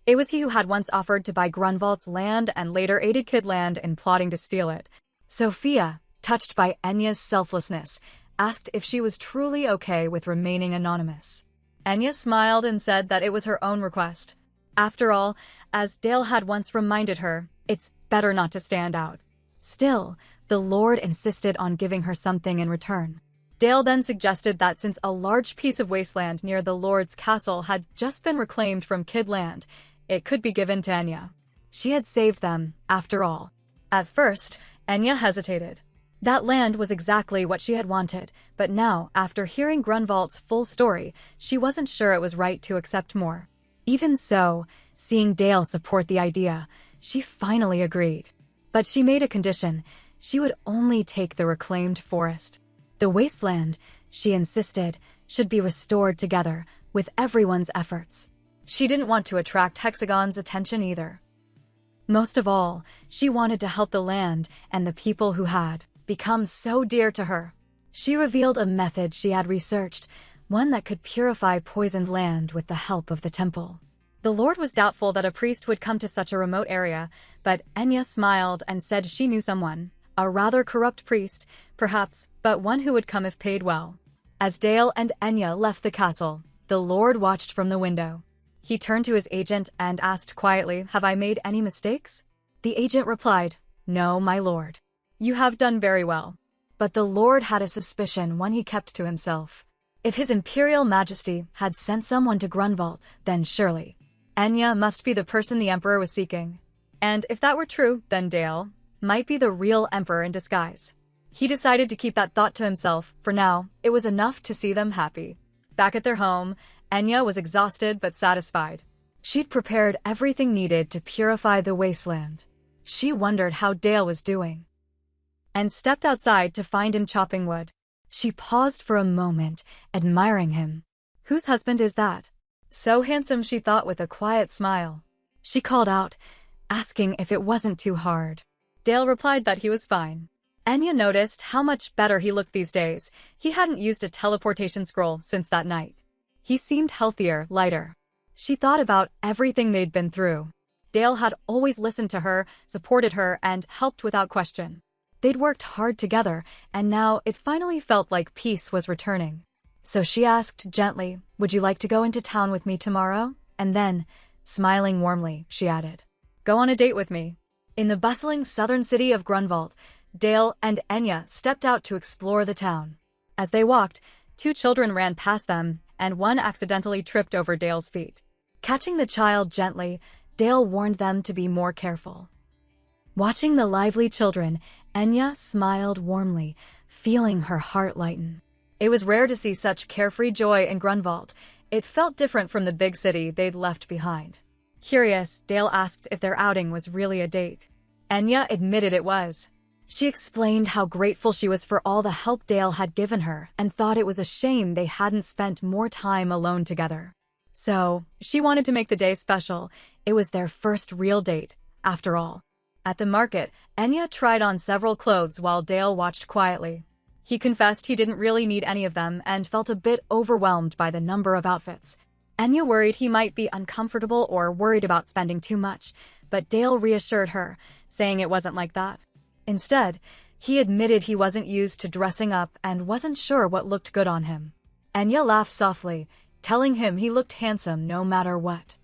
It was he who had once offered to buy Grunwald's land and later aided Kidland in plotting to steal it. Sophia, touched by Enya's selflessness, asked if she was truly okay with remaining anonymous. Enya smiled and said that it was her own request. After all, as Dale had once reminded her, it's better not to stand out. Still, the Lord insisted on giving her something in return. Dale then suggested that since a large piece of wasteland near the Lord's castle had just been reclaimed from Kidland, it could be given to Enya. She had saved them, after all. At first, Enya hesitated. That land was exactly what she had wanted, but now, after hearing Grunwald's full story, she wasn't sure it was right to accept more. Even so, seeing Dale support the idea, she finally agreed. But she made a condition. She would only take the reclaimed forest. The wasteland, she insisted, should be restored together, with everyone's efforts. She didn't want to attract Hexagon's attention either. Most of all, she wanted to help the land and the people who had become so dear to her. She revealed a method she had researched, one that could purify poisoned land with the help of the temple. The Lord was doubtful that a priest would come to such a remote area, but Enya smiled and said she knew someone. A rather corrupt priest, perhaps, but one who would come if paid well. As Dale and Enya left the castle, the Lord watched from the window. He turned to his agent and asked quietly, "Have I made any mistakes?" The agent replied, "No, my lord. You have done very well." But the Lord had a suspicion, one he kept to himself. If his imperial majesty had sent someone to Grunwald, then surely Enya must be the person the emperor was seeking. And if that were true, then Dale might be the real emperor in disguise. He decided to keep that thought to himself. For now, it was enough to see them happy. Back at their home, Enya was exhausted but satisfied. She'd prepared everything needed to purify the wasteland. She wondered how Dale was doing, and stepped outside to find him chopping wood. She paused for a moment, admiring him. Whose husband is that? So handsome, she thought with a quiet smile. She called out, asking if it wasn't too hard. Dale replied that he was fine. Enya noticed how much better he looked these days. He hadn't used a teleportation scroll since that night. He seemed healthier, lighter. She thought about everything they'd been through. Dale had always listened to her, supported her, and helped without question. They'd worked hard together, and now it finally felt like peace was returning. So she asked gently, "Would you like to go into town with me tomorrow?" And then, smiling warmly, she added, "Go on a date with me." In the bustling southern city of Grunwald, Dale and Enya stepped out to explore the town. As they walked, two children ran past them, and one accidentally tripped over Dale's feet. Catching the child gently, Dale warned them to be more careful. Watching the lively children, Enya smiled warmly, feeling her heart lighten. It was rare to see such carefree joy in Grunwald. It felt different from the big city they'd left behind. Curious, Dale asked if their outing was really a date. Enya admitted it was. She explained how grateful she was for all the help Dale had given her and thought it was a shame they hadn't spent more time alone together. So, she wanted to make the day special. It was their first real date, after all. At the market, Enya tried on several clothes while Dale watched quietly. He confessed he didn't really need any of them and felt a bit overwhelmed by the number of outfits. Enya worried he might be uncomfortable or worried about spending too much, but Dale reassured her, saying it wasn't like that. Instead, he admitted he wasn't used to dressing up and wasn't sure what looked good on him. Enya laughed softly, telling him he looked handsome no matter what.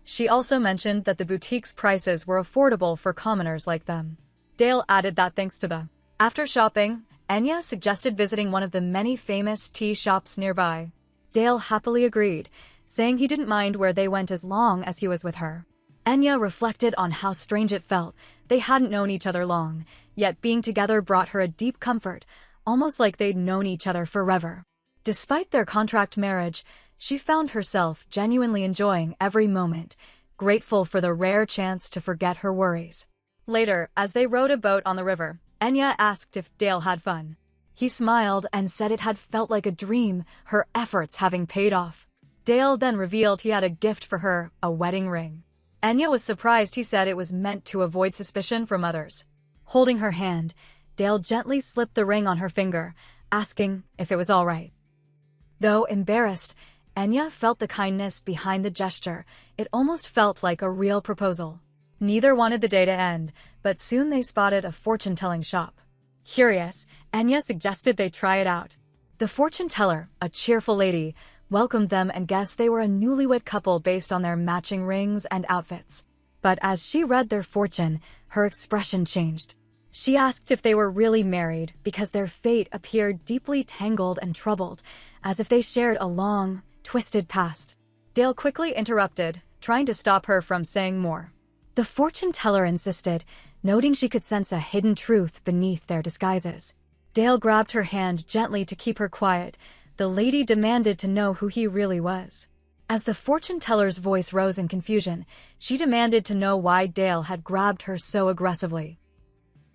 She also mentioned that the boutique's prices were affordable for commoners like them. Dale added that thanks to the. After shopping, Enya suggested visiting one of the many famous tea shops nearby. Dale happily agreed, saying he didn't mind where they went as long as he was with her. Enya reflected on how strange it felt. They hadn't known each other long, yet being together brought her a deep comfort, almost like they'd known each other forever. Despite their contract marriage, she found herself genuinely enjoying every moment, grateful for the rare chance to forget her worries. Later, as they rowed a boat on the river, Enya asked if Dale had fun. He smiled and said it had felt like a dream, her efforts having paid off. Dale then revealed he had a gift for her, a wedding ring. Enya was surprised he said it was meant to avoid suspicion from others. Holding her hand, Dale gently slipped the ring on her finger, asking if it was all right. Though embarrassed, Enya felt the kindness behind the gesture. It almost felt like a real proposal. Neither wanted the day to end, but soon they spotted a fortune-telling shop. Curious, Enya suggested they try it out. The fortune teller, a cheerful lady, welcomed them and guessed they were a newlywed couple based on their matching rings and outfits. But as she read their fortune, her expression changed. She asked if they were really married because their fate appeared deeply tangled and troubled, as if they shared a long, twisted past. Dale quickly interrupted, trying to stop her from saying more. The fortune teller insisted, noting she could sense a hidden truth beneath their disguises. Dale grabbed her hand gently to keep her quiet. The lady demanded to know who he really was. As the fortune teller's voice rose in confusion, she demanded to know why Dale had grabbed her so aggressively.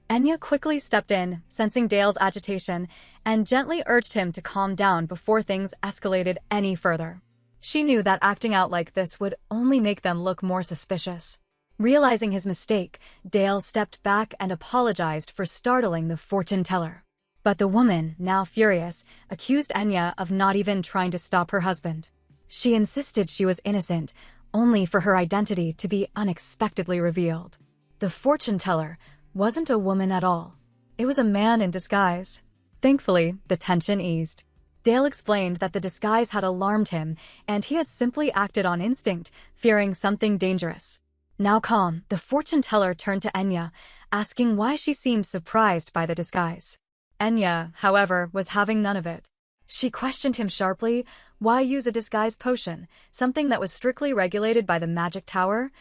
Enya quickly stepped in, sensing Dale's agitation, and gently urged him to calm down before things escalated any further. She knew that acting out like this would only make them look more suspicious. Realizing his mistake, Dale stepped back and apologized for startling the fortune teller. But the woman, now furious, accused Enya of not even trying to stop her husband. She insisted she was innocent, only for her identity to be unexpectedly revealed. The fortune teller wasn't a woman at all. It was a man in disguise. Thankfully, the tension eased. Dale explained that the disguise had alarmed him, and he had simply acted on instinct, fearing something dangerous. Now calm, the fortune teller turned to Enya, asking why she seemed surprised by the disguise. Enya, however, was having none of it. She questioned him sharply, why use a disguise potion, something that was strictly regulated by the magic tower?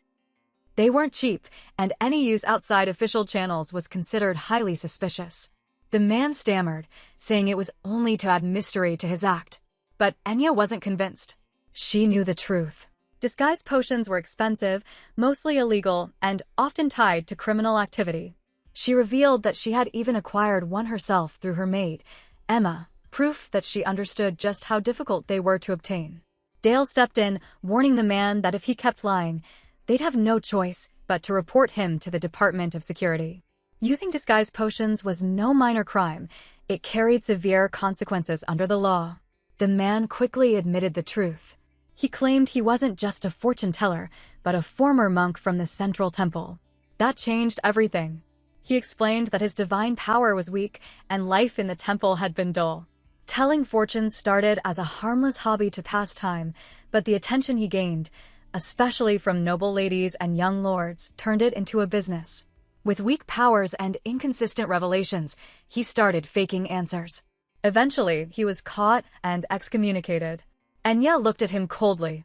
They weren't cheap, and any use outside official channels was considered highly suspicious. The man stammered, saying it was only to add mystery to his act. But Enya wasn't convinced. She knew the truth. Disguise potions were expensive, mostly illegal, and often tied to criminal activity. She revealed that she had even acquired one herself through her maid, Emma, proof that she understood just how difficult they were to obtain. Dale stepped in, warning the man that if he kept lying, they'd have no choice but to report him to the Department of Security. Using disguise potions was no minor crime. It carried severe consequences under the law. The man quickly admitted the truth. He claimed he wasn't just a fortune teller, but a former monk from the Central Temple. That changed everything. He explained that his divine power was weak and life in the temple had been dull. Telling fortunes started as a harmless hobby to pass time, but the attention he gained, especially from noble ladies and young lords, turned it into a business. With weak powers and inconsistent revelations, he started faking answers. Eventually, he was caught and excommunicated. Enya looked at him coldly.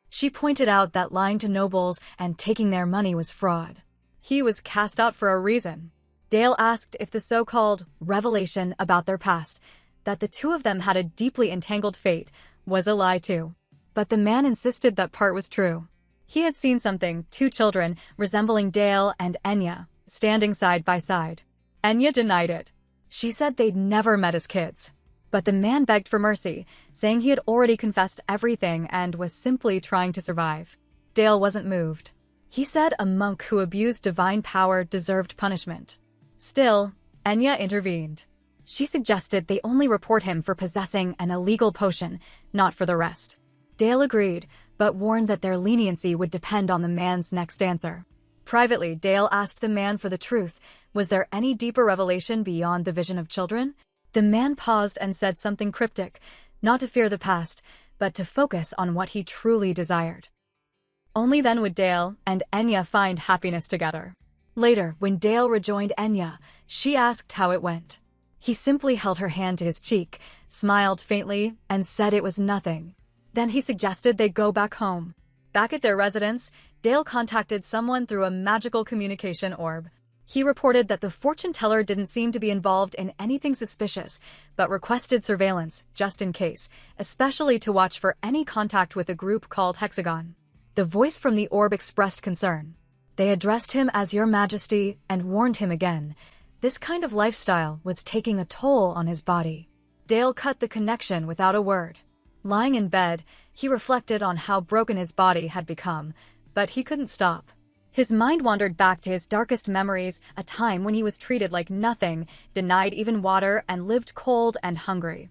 She pointed out that lying to nobles and taking their money was fraud. He was cast out for a reason. Dale asked if the so-called revelation about their past, that the two of them had a deeply entangled fate, was a lie too. But the man insisted that part was true. He had seen something, two children, resembling Dale and Enya, standing side by side. Enya denied it. She said they'd never met as kids. But the man begged for mercy, saying he had already confessed everything and was simply trying to survive. Dale wasn't moved. He said a monk who abused divine power deserved punishment. Still, Enya intervened. She suggested they only report him for possessing an illegal potion, not for the rest. Dale agreed, but warned that their leniency would depend on the man's next answer. Privately, Dale asked the man for the truth. Was there any deeper revelation beyond the vision of children? The man paused and said something cryptic, not to fear the past, but to focus on what he truly desired. Only then would Dale and Enya find happiness together. Later, when Dale rejoined Enya, she asked how it went. He simply held her hand to his cheek, smiled faintly, and said it was nothing. Then he suggested they go back home. Back at their residence, Dale contacted someone through a magical communication orb. He reported that the fortune teller didn't seem to be involved in anything suspicious, but requested surveillance, just in case, especially to watch for any contact with a group called Hexagon. The voice from the orb expressed concern. They addressed him as Your Majesty and warned him again. This kind of lifestyle was taking a toll on his body. Dale cut the connection without a word. Lying in bed, he reflected on how broken his body had become, but he couldn't stop. His mind wandered back to his darkest memories, a time when he was treated like nothing, denied even water, and lived cold and hungry.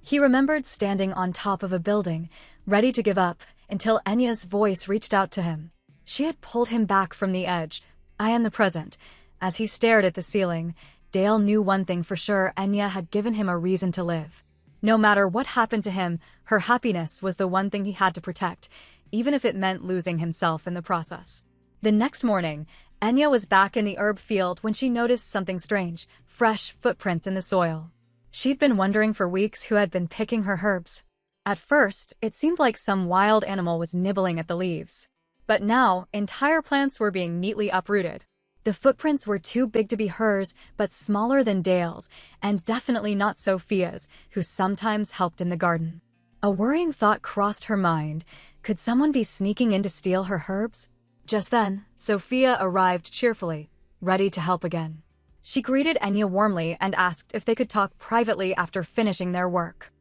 He remembered standing on top of a building, ready to give up, until Enya's voice reached out to him. She had pulled him back from the edge. I am the present. As he stared at the ceiling, Dale knew one thing for sure: Enya had given him a reason to live. No matter what happened to him, her happiness was the one thing he had to protect, even if it meant losing himself in the process. The next morning, Enya was back in the herb field when she noticed something strange: fresh footprints in the soil. She'd been wondering for weeks who had been picking her herbs. At first, it seemed like some wild animal was nibbling at the leaves. But now, entire plants were being neatly uprooted. The footprints were too big to be hers, but smaller than Dale's, and definitely not Sophia's, who sometimes helped in the garden. A worrying thought crossed her mind. Could someone be sneaking in to steal her herbs? Just then, Sophia arrived cheerfully, ready to help again. She greeted Enya warmly and asked if they could talk privately after finishing their work.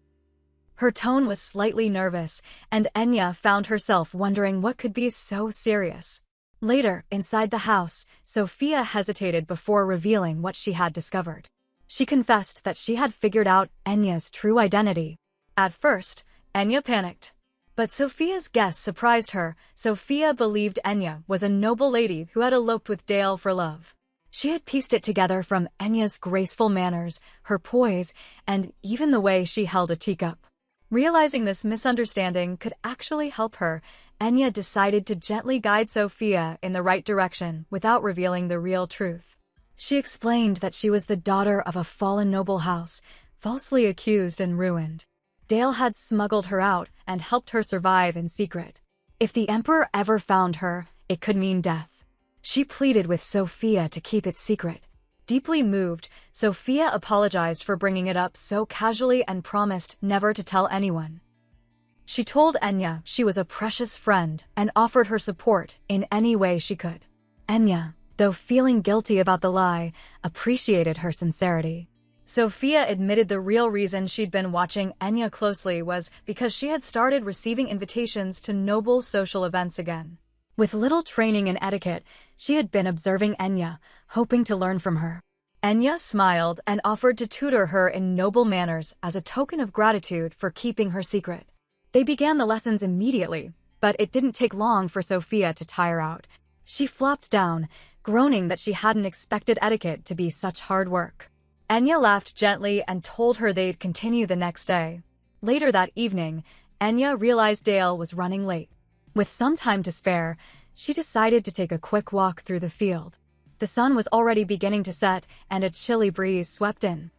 Her tone was slightly nervous, and Enya found herself wondering what could be so serious. Later, inside the house, Sophia hesitated before revealing what she had discovered. She confessed that she had figured out Enya's true identity. At first, Enya panicked. But Sophia's guess surprised her. Sophia believed Enya was a noble lady who had eloped with Dale for love. She had pieced it together from Enya's graceful manners, her poise, and even the way she held a teacup. Realizing this misunderstanding could actually help her, Enya decided to gently guide Sophia in the right direction without revealing the real truth. She explained that she was the daughter of a fallen noble house, falsely accused and ruined. Dale had smuggled her out and helped her survive in secret. If the Emperor ever found her, it could mean death. She pleaded with Sophia to keep it secret. Deeply moved, Sophia apologized for bringing it up so casually and promised never to tell anyone. She told Enya she was a precious friend and offered her support in any way she could. Enya, though feeling guilty about the lie, appreciated her sincerity. Sophia admitted the real reason she'd been watching Enya closely was because she had started receiving invitations to noble social events again. With little training in etiquette, she had been observing Enya, hoping to learn from her. Enya smiled and offered to tutor her in noble manners as a token of gratitude for keeping her secret. They began the lessons immediately, but it didn't take long for Sophia to tire out. She flopped down, groaning that she hadn't expected etiquette to be such hard work. Enya laughed gently and told her they'd continue the next day. Later that evening, Enya realized Dale was running late. With some time to spare, she decided to take a quick walk through the field. The sun was already beginning to set, and a chilly breeze swept in.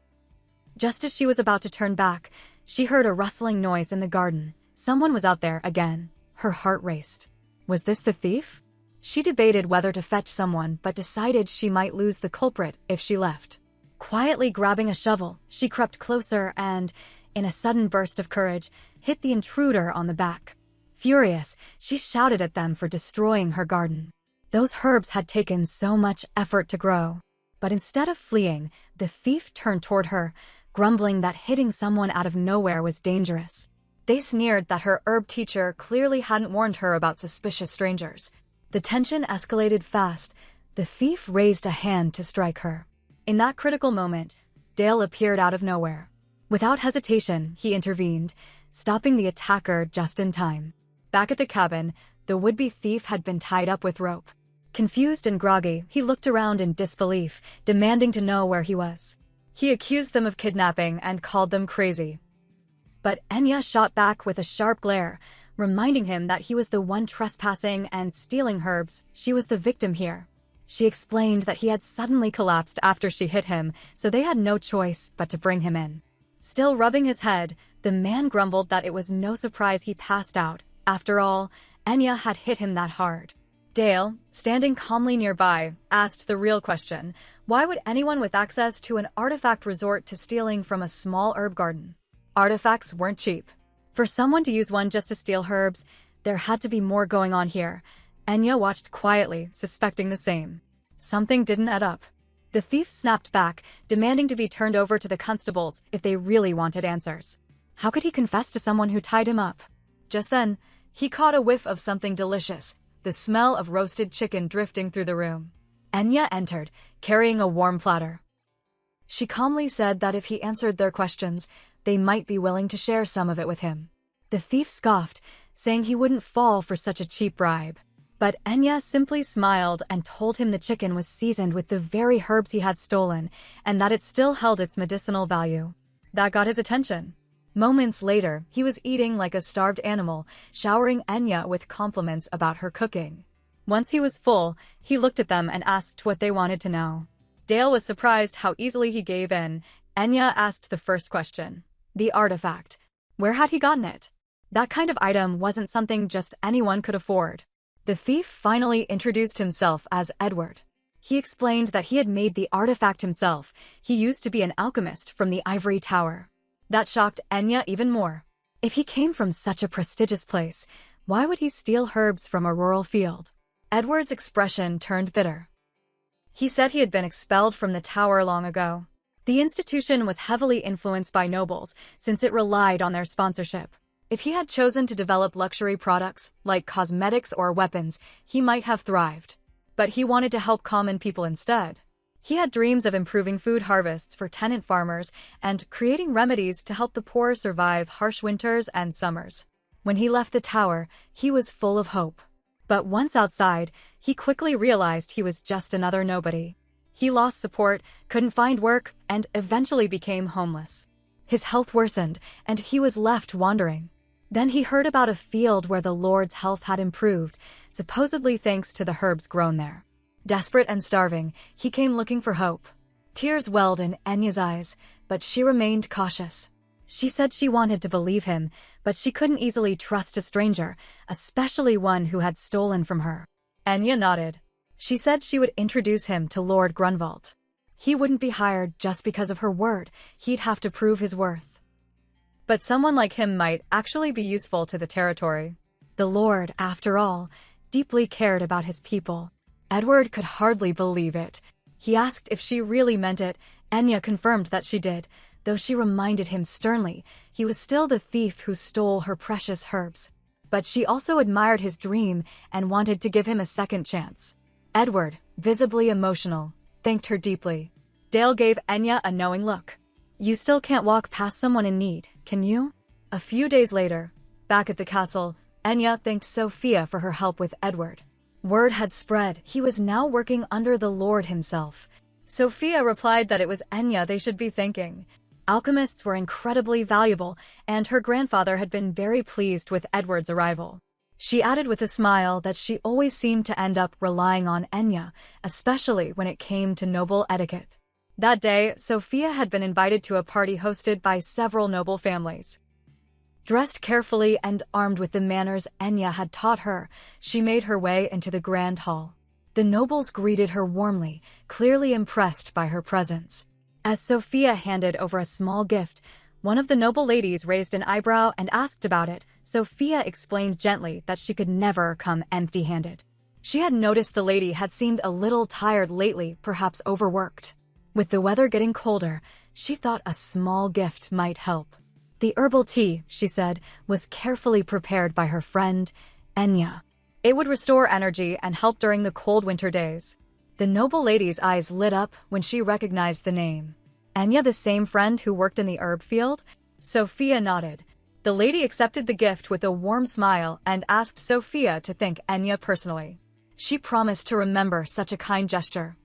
Just as she was about to turn back, she heard a rustling noise in the garden. Someone was out there again. Her heart raced. Was this the thief? She debated whether to fetch someone, but decided she might lose the culprit if she left. Quietly grabbing a shovel, she crept closer and, in a sudden burst of courage, hit the intruder on the back. Furious, she shouted at them for destroying her garden. Those herbs had taken so much effort to grow. But instead of fleeing, the thief turned toward her, grumbling that hitting someone out of nowhere was dangerous. They sneered that her herb teacher clearly hadn't warned her about suspicious strangers. The tension escalated fast. The thief raised a hand to strike her. In that critical moment, Dale appeared out of nowhere. Without hesitation, he intervened, stopping the attacker just in time. Back at the cabin, the would-be thief had been tied up with rope. Confused and groggy, he looked around in disbelief, demanding to know where he was. He accused them of kidnapping and called them crazy. But Enya shot back with a sharp glare, reminding him that he was the one trespassing and stealing herbs. She was the victim here. She explained that he had suddenly collapsed after she hit him, so they had no choice but to bring him in. Still rubbing his head, the man grumbled that it was no surprise he passed out. After all, Enya had hit him that hard. Dale, standing calmly nearby, asked the real question: why would anyone with access to an artifact resort to stealing from a small herb garden? Artifacts weren't cheap. For someone to use one just to steal herbs, there had to be more going on here. Enya watched quietly, suspecting the same. Something didn't add up. The thief snapped back, demanding to be turned over to the constables if they really wanted answers. How could he confess to someone who tied him up? Just then, he caught a whiff of something delicious, the smell of roasted chicken drifting through the room. Enya entered, carrying a warm platter. She calmly said that if he answered their questions, they might be willing to share some of it with him. The thief scoffed, saying he wouldn't fall for such a cheap bribe. But Enya simply smiled and told him the chicken was seasoned with the very herbs he had stolen, and that it still held its medicinal value. That got his attention. Moments later, he was eating like a starved animal, showering Enya with compliments about her cooking. Once he was full, he looked at them and asked what they wanted to know. Dale was surprised how easily he gave in. Enya asked the first question. The artifact. Where had he gotten it? That kind of item wasn't something just anyone could afford. The thief finally introduced himself as Edward. He explained that he had made the artifact himself. He used to be an alchemist from the Ivory Tower. That shocked Enya even more. If he came from such a prestigious place, why would he steal herbs from a rural field? Edward's expression turned bitter. He said he had been expelled from the tower long ago. The institution was heavily influenced by nobles, since it relied on their sponsorship. If he had chosen to develop luxury products, like cosmetics or weapons, he might have thrived. But he wanted to help common people instead. He had dreams of improving food harvests for tenant farmers and creating remedies to help the poor survive harsh winters and summers. When he left the tower, he was full of hope. But once outside, he quickly realized he was just another nobody. He lost support, couldn't find work, and eventually became homeless. His health worsened, and he was left wandering. Then he heard about a field where the Lord's health had improved, supposedly thanks to the herbs grown there. Desperate and starving, he came looking for hope. Tears welled in Enya's eyes, but she remained cautious. She said she wanted to believe him, but she couldn't easily trust a stranger, especially one who had stolen from her. Enya nodded. She said she would introduce him to Lord Grunwald. He wouldn't be hired just because of her word. He'd have to prove his worth. But someone like him might actually be useful to the territory. The Lord, after all, deeply cared about his people. Edward could hardly believe it. He asked if she really meant it. Enya confirmed that she did, though she reminded him sternly he was still the thief who stole her precious herbs. But she also admired his dream and wanted to give him a second chance. Edward, visibly emotional, thanked her deeply. Dale gave Enya a knowing look. You still can't walk past someone in need, can you? A few days later, back at the castle, Enya thanked Sophia for her help with Edward. Word had spread he was now working under the Lord himself. Sophia replied that it was Enya they should be thanking. Alchemists were incredibly valuable, and her grandfather had been very pleased with Edward's arrival. She added with a smile that she always seemed to end up relying on Enya, especially when it came to noble etiquette. That day, Sophia had been invited to a party hosted by several noble families. Dressed carefully and armed with the manners Enya had taught her, she made her way into the grand hall. The nobles greeted her warmly, clearly impressed by her presence. As Sophia handed over a small gift, one of the noble ladies raised an eyebrow and asked about it. Sophia explained gently that she could never come empty-handed. She had noticed the lady had seemed a little tired lately, perhaps overworked. With the weather getting colder, she thought a small gift might help. The herbal tea, she said, was carefully prepared by her friend, Enya. It would restore energy and help during the cold winter days. The noble lady's eyes lit up when she recognized the name. Enya, the same friend who worked in the herb field? Sophia nodded. The lady accepted the gift with a warm smile and asked Sophia to thank Enya personally. She promised to remember such a kind gesture.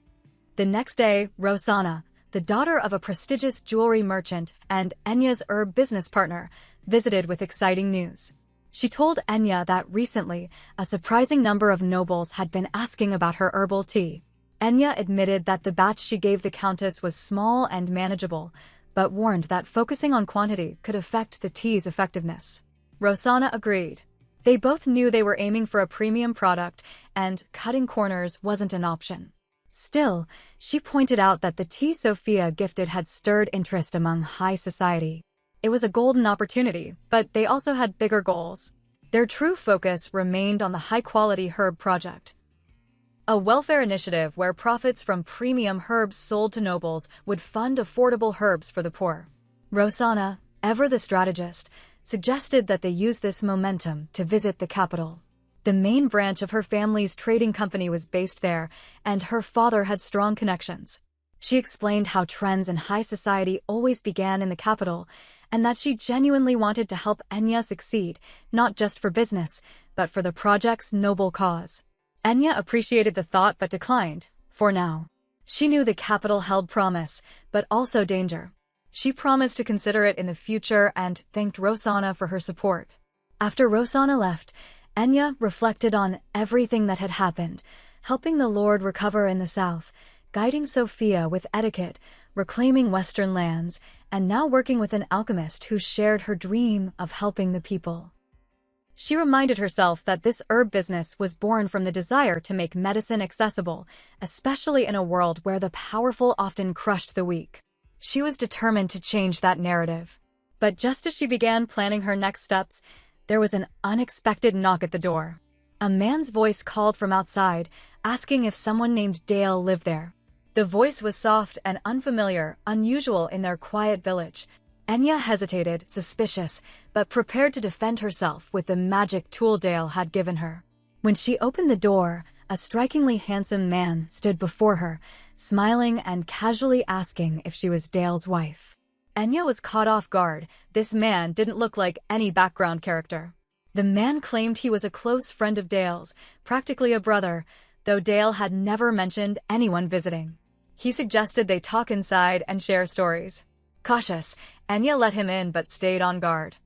The next day, Rosanna, the daughter of a prestigious jewelry merchant and Enya's herb business partner, visited with exciting news. She told Enya that recently, a surprising number of nobles had been asking about her herbal tea. Enya admitted that the batch she gave the countess was small and manageable, but warned that focusing on quantity could affect the tea's effectiveness. Rosanna agreed. They both knew they were aiming for a premium product, and cutting corners wasn't an option. Still, she pointed out that the tea Sophia gifted had stirred interest among high society. It was a golden opportunity, but they also had bigger goals. Their true focus remained on the high-quality herb project, a welfare initiative where profits from premium herbs sold to nobles would fund affordable herbs for the poor. Rosanna, ever the strategist, suggested that they use this momentum to visit the capital. The main branch of her family's trading company was based there, and her father had strong connections. She explained how trends in high society always began in the capital, and that she genuinely wanted to help Enya succeed, not just for business, but for the project's noble cause. Enya appreciated the thought but declined, for now. She knew the capital held promise, but also danger. She promised to consider it in the future and thanked Rosanna for her support. After Rosanna left, Enya reflected on everything that had happened, helping the Lord recover in the south, guiding Sophia with etiquette, reclaiming Western lands, and now working with an alchemist who shared her dream of helping the people. She reminded herself that this herb business was born from the desire to make medicine accessible, especially in a world where the powerful often crushed the weak. She was determined to change that narrative. But just as she began planning her next steps, there was an unexpected knock at the door. A man's voice called from outside, asking if someone named Dale lived there. The voice was soft and unfamiliar, unusual in their quiet village. Enya hesitated, suspicious, but prepared to defend herself with the magic tool Dale had given her. When she opened the door, a strikingly handsome man stood before her, smiling and casually asking if she was Dale's wife. Enya was caught off guard. This man didn't look like any background character. The man claimed he was a close friend of Dale's, practically a brother, though Dale had never mentioned anyone visiting. He suggested they talk inside and share stories. Cautious, Enya let him in but stayed on guard.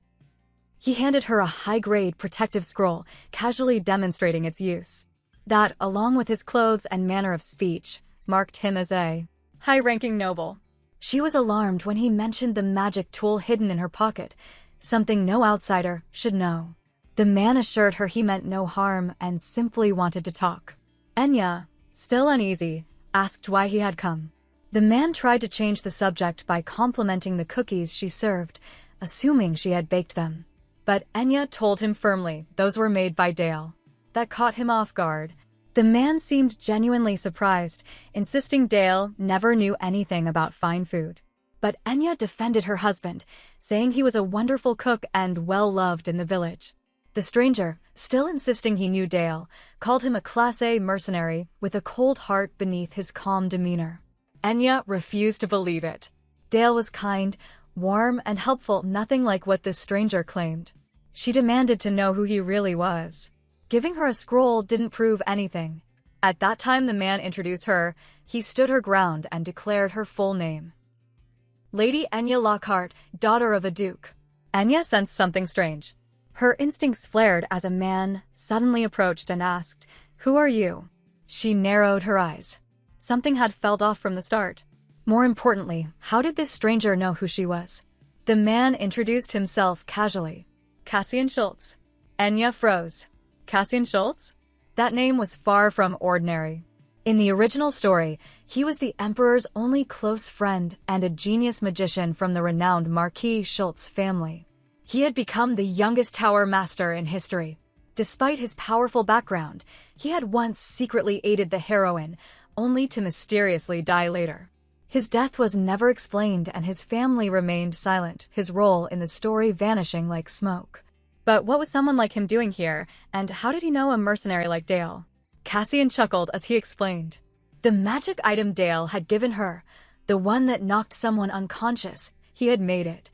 He handed her a high-grade protective scroll, casually demonstrating its use. That, along with his clothes and manner of speech, marked him as a high-ranking noble. She was alarmed when he mentioned the magic tool hidden in her pocket, something no outsider should know. The man assured her he meant no harm and simply wanted to talk. Enya, still uneasy, asked why he had come. The man tried to change the subject by complimenting the cookies she served, assuming she had baked them. But Enya told him firmly those were made by Dale. That caught him off guard. The man seemed genuinely surprised, insisting Dale never knew anything about fine food. But Enya defended her husband, saying he was a wonderful cook and well-loved in the village. The stranger, still insisting he knew Dale, called him a Class A mercenary with a cold heart beneath his calm demeanor. Enya refused to believe it. Dale was kind, warm, and helpful, nothing like what this stranger claimed. She demanded to know who he really was. Giving her a scroll didn't prove anything. At that time the man introduced her, he stood her ground and declared her full name. Lady Enya Lockhart, daughter of a duke. Enya sensed something strange. Her instincts flared as a man suddenly approached and asked, "Who are you?" She narrowed her eyes. Something had felt off from the start. More importantly, how did this stranger know who she was? The man introduced himself casually. Cassian Schultz. Enya froze. Cassian Schultz? That name was far from ordinary. In the original story, he was the Emperor's only close friend and a genius magician from the renowned Marquis Schultz family. He had become the youngest tower master in history. Despite his powerful background, he had once secretly aided the heroine, only to mysteriously die later. His death was never explained and his family remained silent, his role in the story vanishing like smoke. But what was someone like him doing here, and how did he know a mercenary like Dale? Cassian chuckled as he explained. The magic item Dale had given her, the one that knocked someone unconscious, he had made it.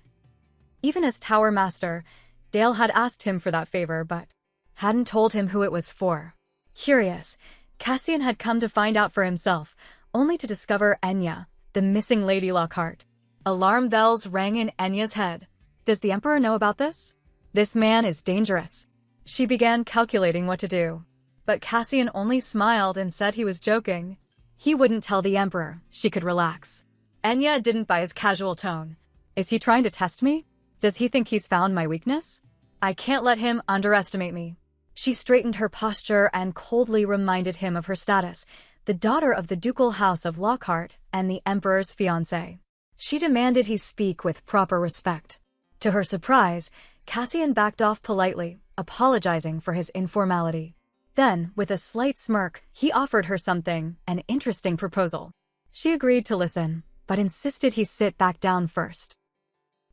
Even as Tower Master, Dale had asked him for that favor, but hadn't told him who it was for. Curious, Cassian had come to find out for himself, only to discover Enya, the missing Lady Lockhart. Alarm bells rang in Enya's head. Does the Emperor know about this? This man is dangerous. She began calculating what to do. But Cassian only smiled and said he was joking. He wouldn't tell the Emperor, she could relax. Enya didn't buy his casual tone. Is he trying to test me? Does he think he's found my weakness? I can't let him underestimate me. She straightened her posture and coldly reminded him of her status, the daughter of the ducal house of Lockhart and the Emperor's fiancée. She demanded he speak with proper respect. To her surprise, Cassian backed off politely, apologizing for his informality. Then, with a slight smirk, he offered her something, an interesting proposal. She agreed to listen, but insisted he sit back down first.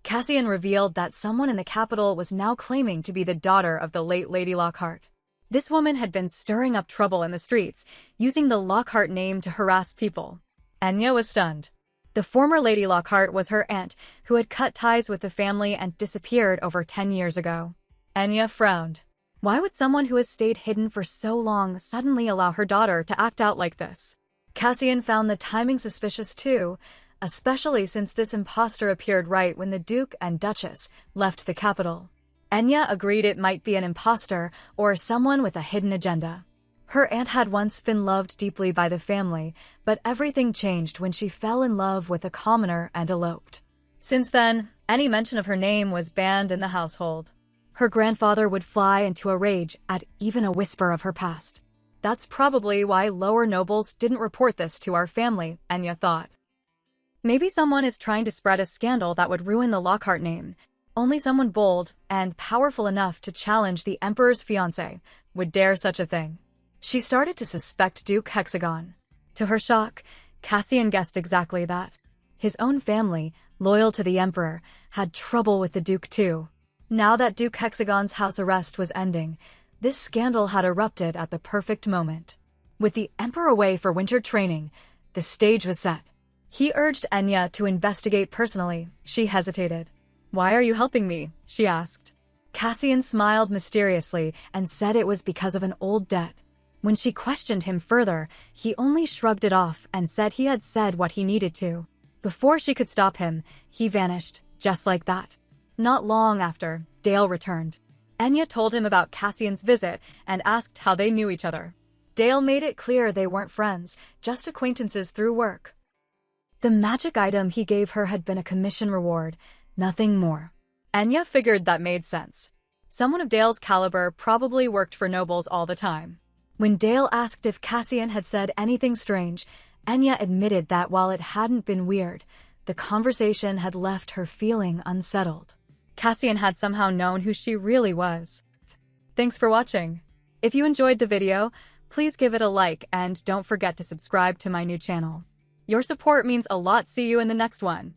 Cassian revealed that someone in the capital was now claiming to be the daughter of the late Lady Lockhart. This woman had been stirring up trouble in the streets, using the Lockhart name to harass people. Enya was stunned. The former Lady Lockhart was her aunt, who had cut ties with the family and disappeared over 10 years ago. Enya frowned. Why would someone who has stayed hidden for so long suddenly allow her daughter to act out like this? Cassian found the timing suspicious too, especially since this imposter appeared right when the Duke and Duchess left the capital. Enya agreed it might be an imposter or someone with a hidden agenda. Her aunt had once been loved deeply by the family, but everything changed when she fell in love with a commoner and eloped. Since then, any mention of her name was banned in the household. Her grandfather would fly into a rage at even a whisper of her past. That's probably why lower nobles didn't report this to our family, Enya thought. Maybe someone is trying to spread a scandal that would ruin the Lockhart name. Only someone bold and powerful enough to challenge the Emperor's fiancé would dare such a thing. She started to suspect Duke Hexagon. To her shock, Cassian guessed exactly that. His own family, loyal to the Emperor, had trouble with the Duke too. Now that Duke Hexagon's house arrest was ending, this scandal had erupted at the perfect moment. With the Emperor away for winter training, the stage was set. He urged Enya to investigate personally. She hesitated. "Why are you helping me?" she asked. Cassian smiled mysteriously and said it was because of an old debt. When she questioned him further, he only shrugged it off and said he had said what he needed to. Before she could stop him, he vanished, just like that. Not long after, Dale returned. Enya told him about Cassian's visit and asked how they knew each other. Dale made it clear they weren't friends, just acquaintances through work. The magic item he gave her had been a commission reward, nothing more. Enya figured that made sense. Someone of Dale's caliber probably worked for nobles all the time. When Dale asked if Cassian had said anything strange, Enya admitted that while it hadn't been weird, the conversation had left her feeling unsettled. Cassian had somehow known who she really was. Thanks for watching. If you enjoyed the video, please give it a like and don't forget to subscribe to my new channel. Your support means a lot. See you in the next one.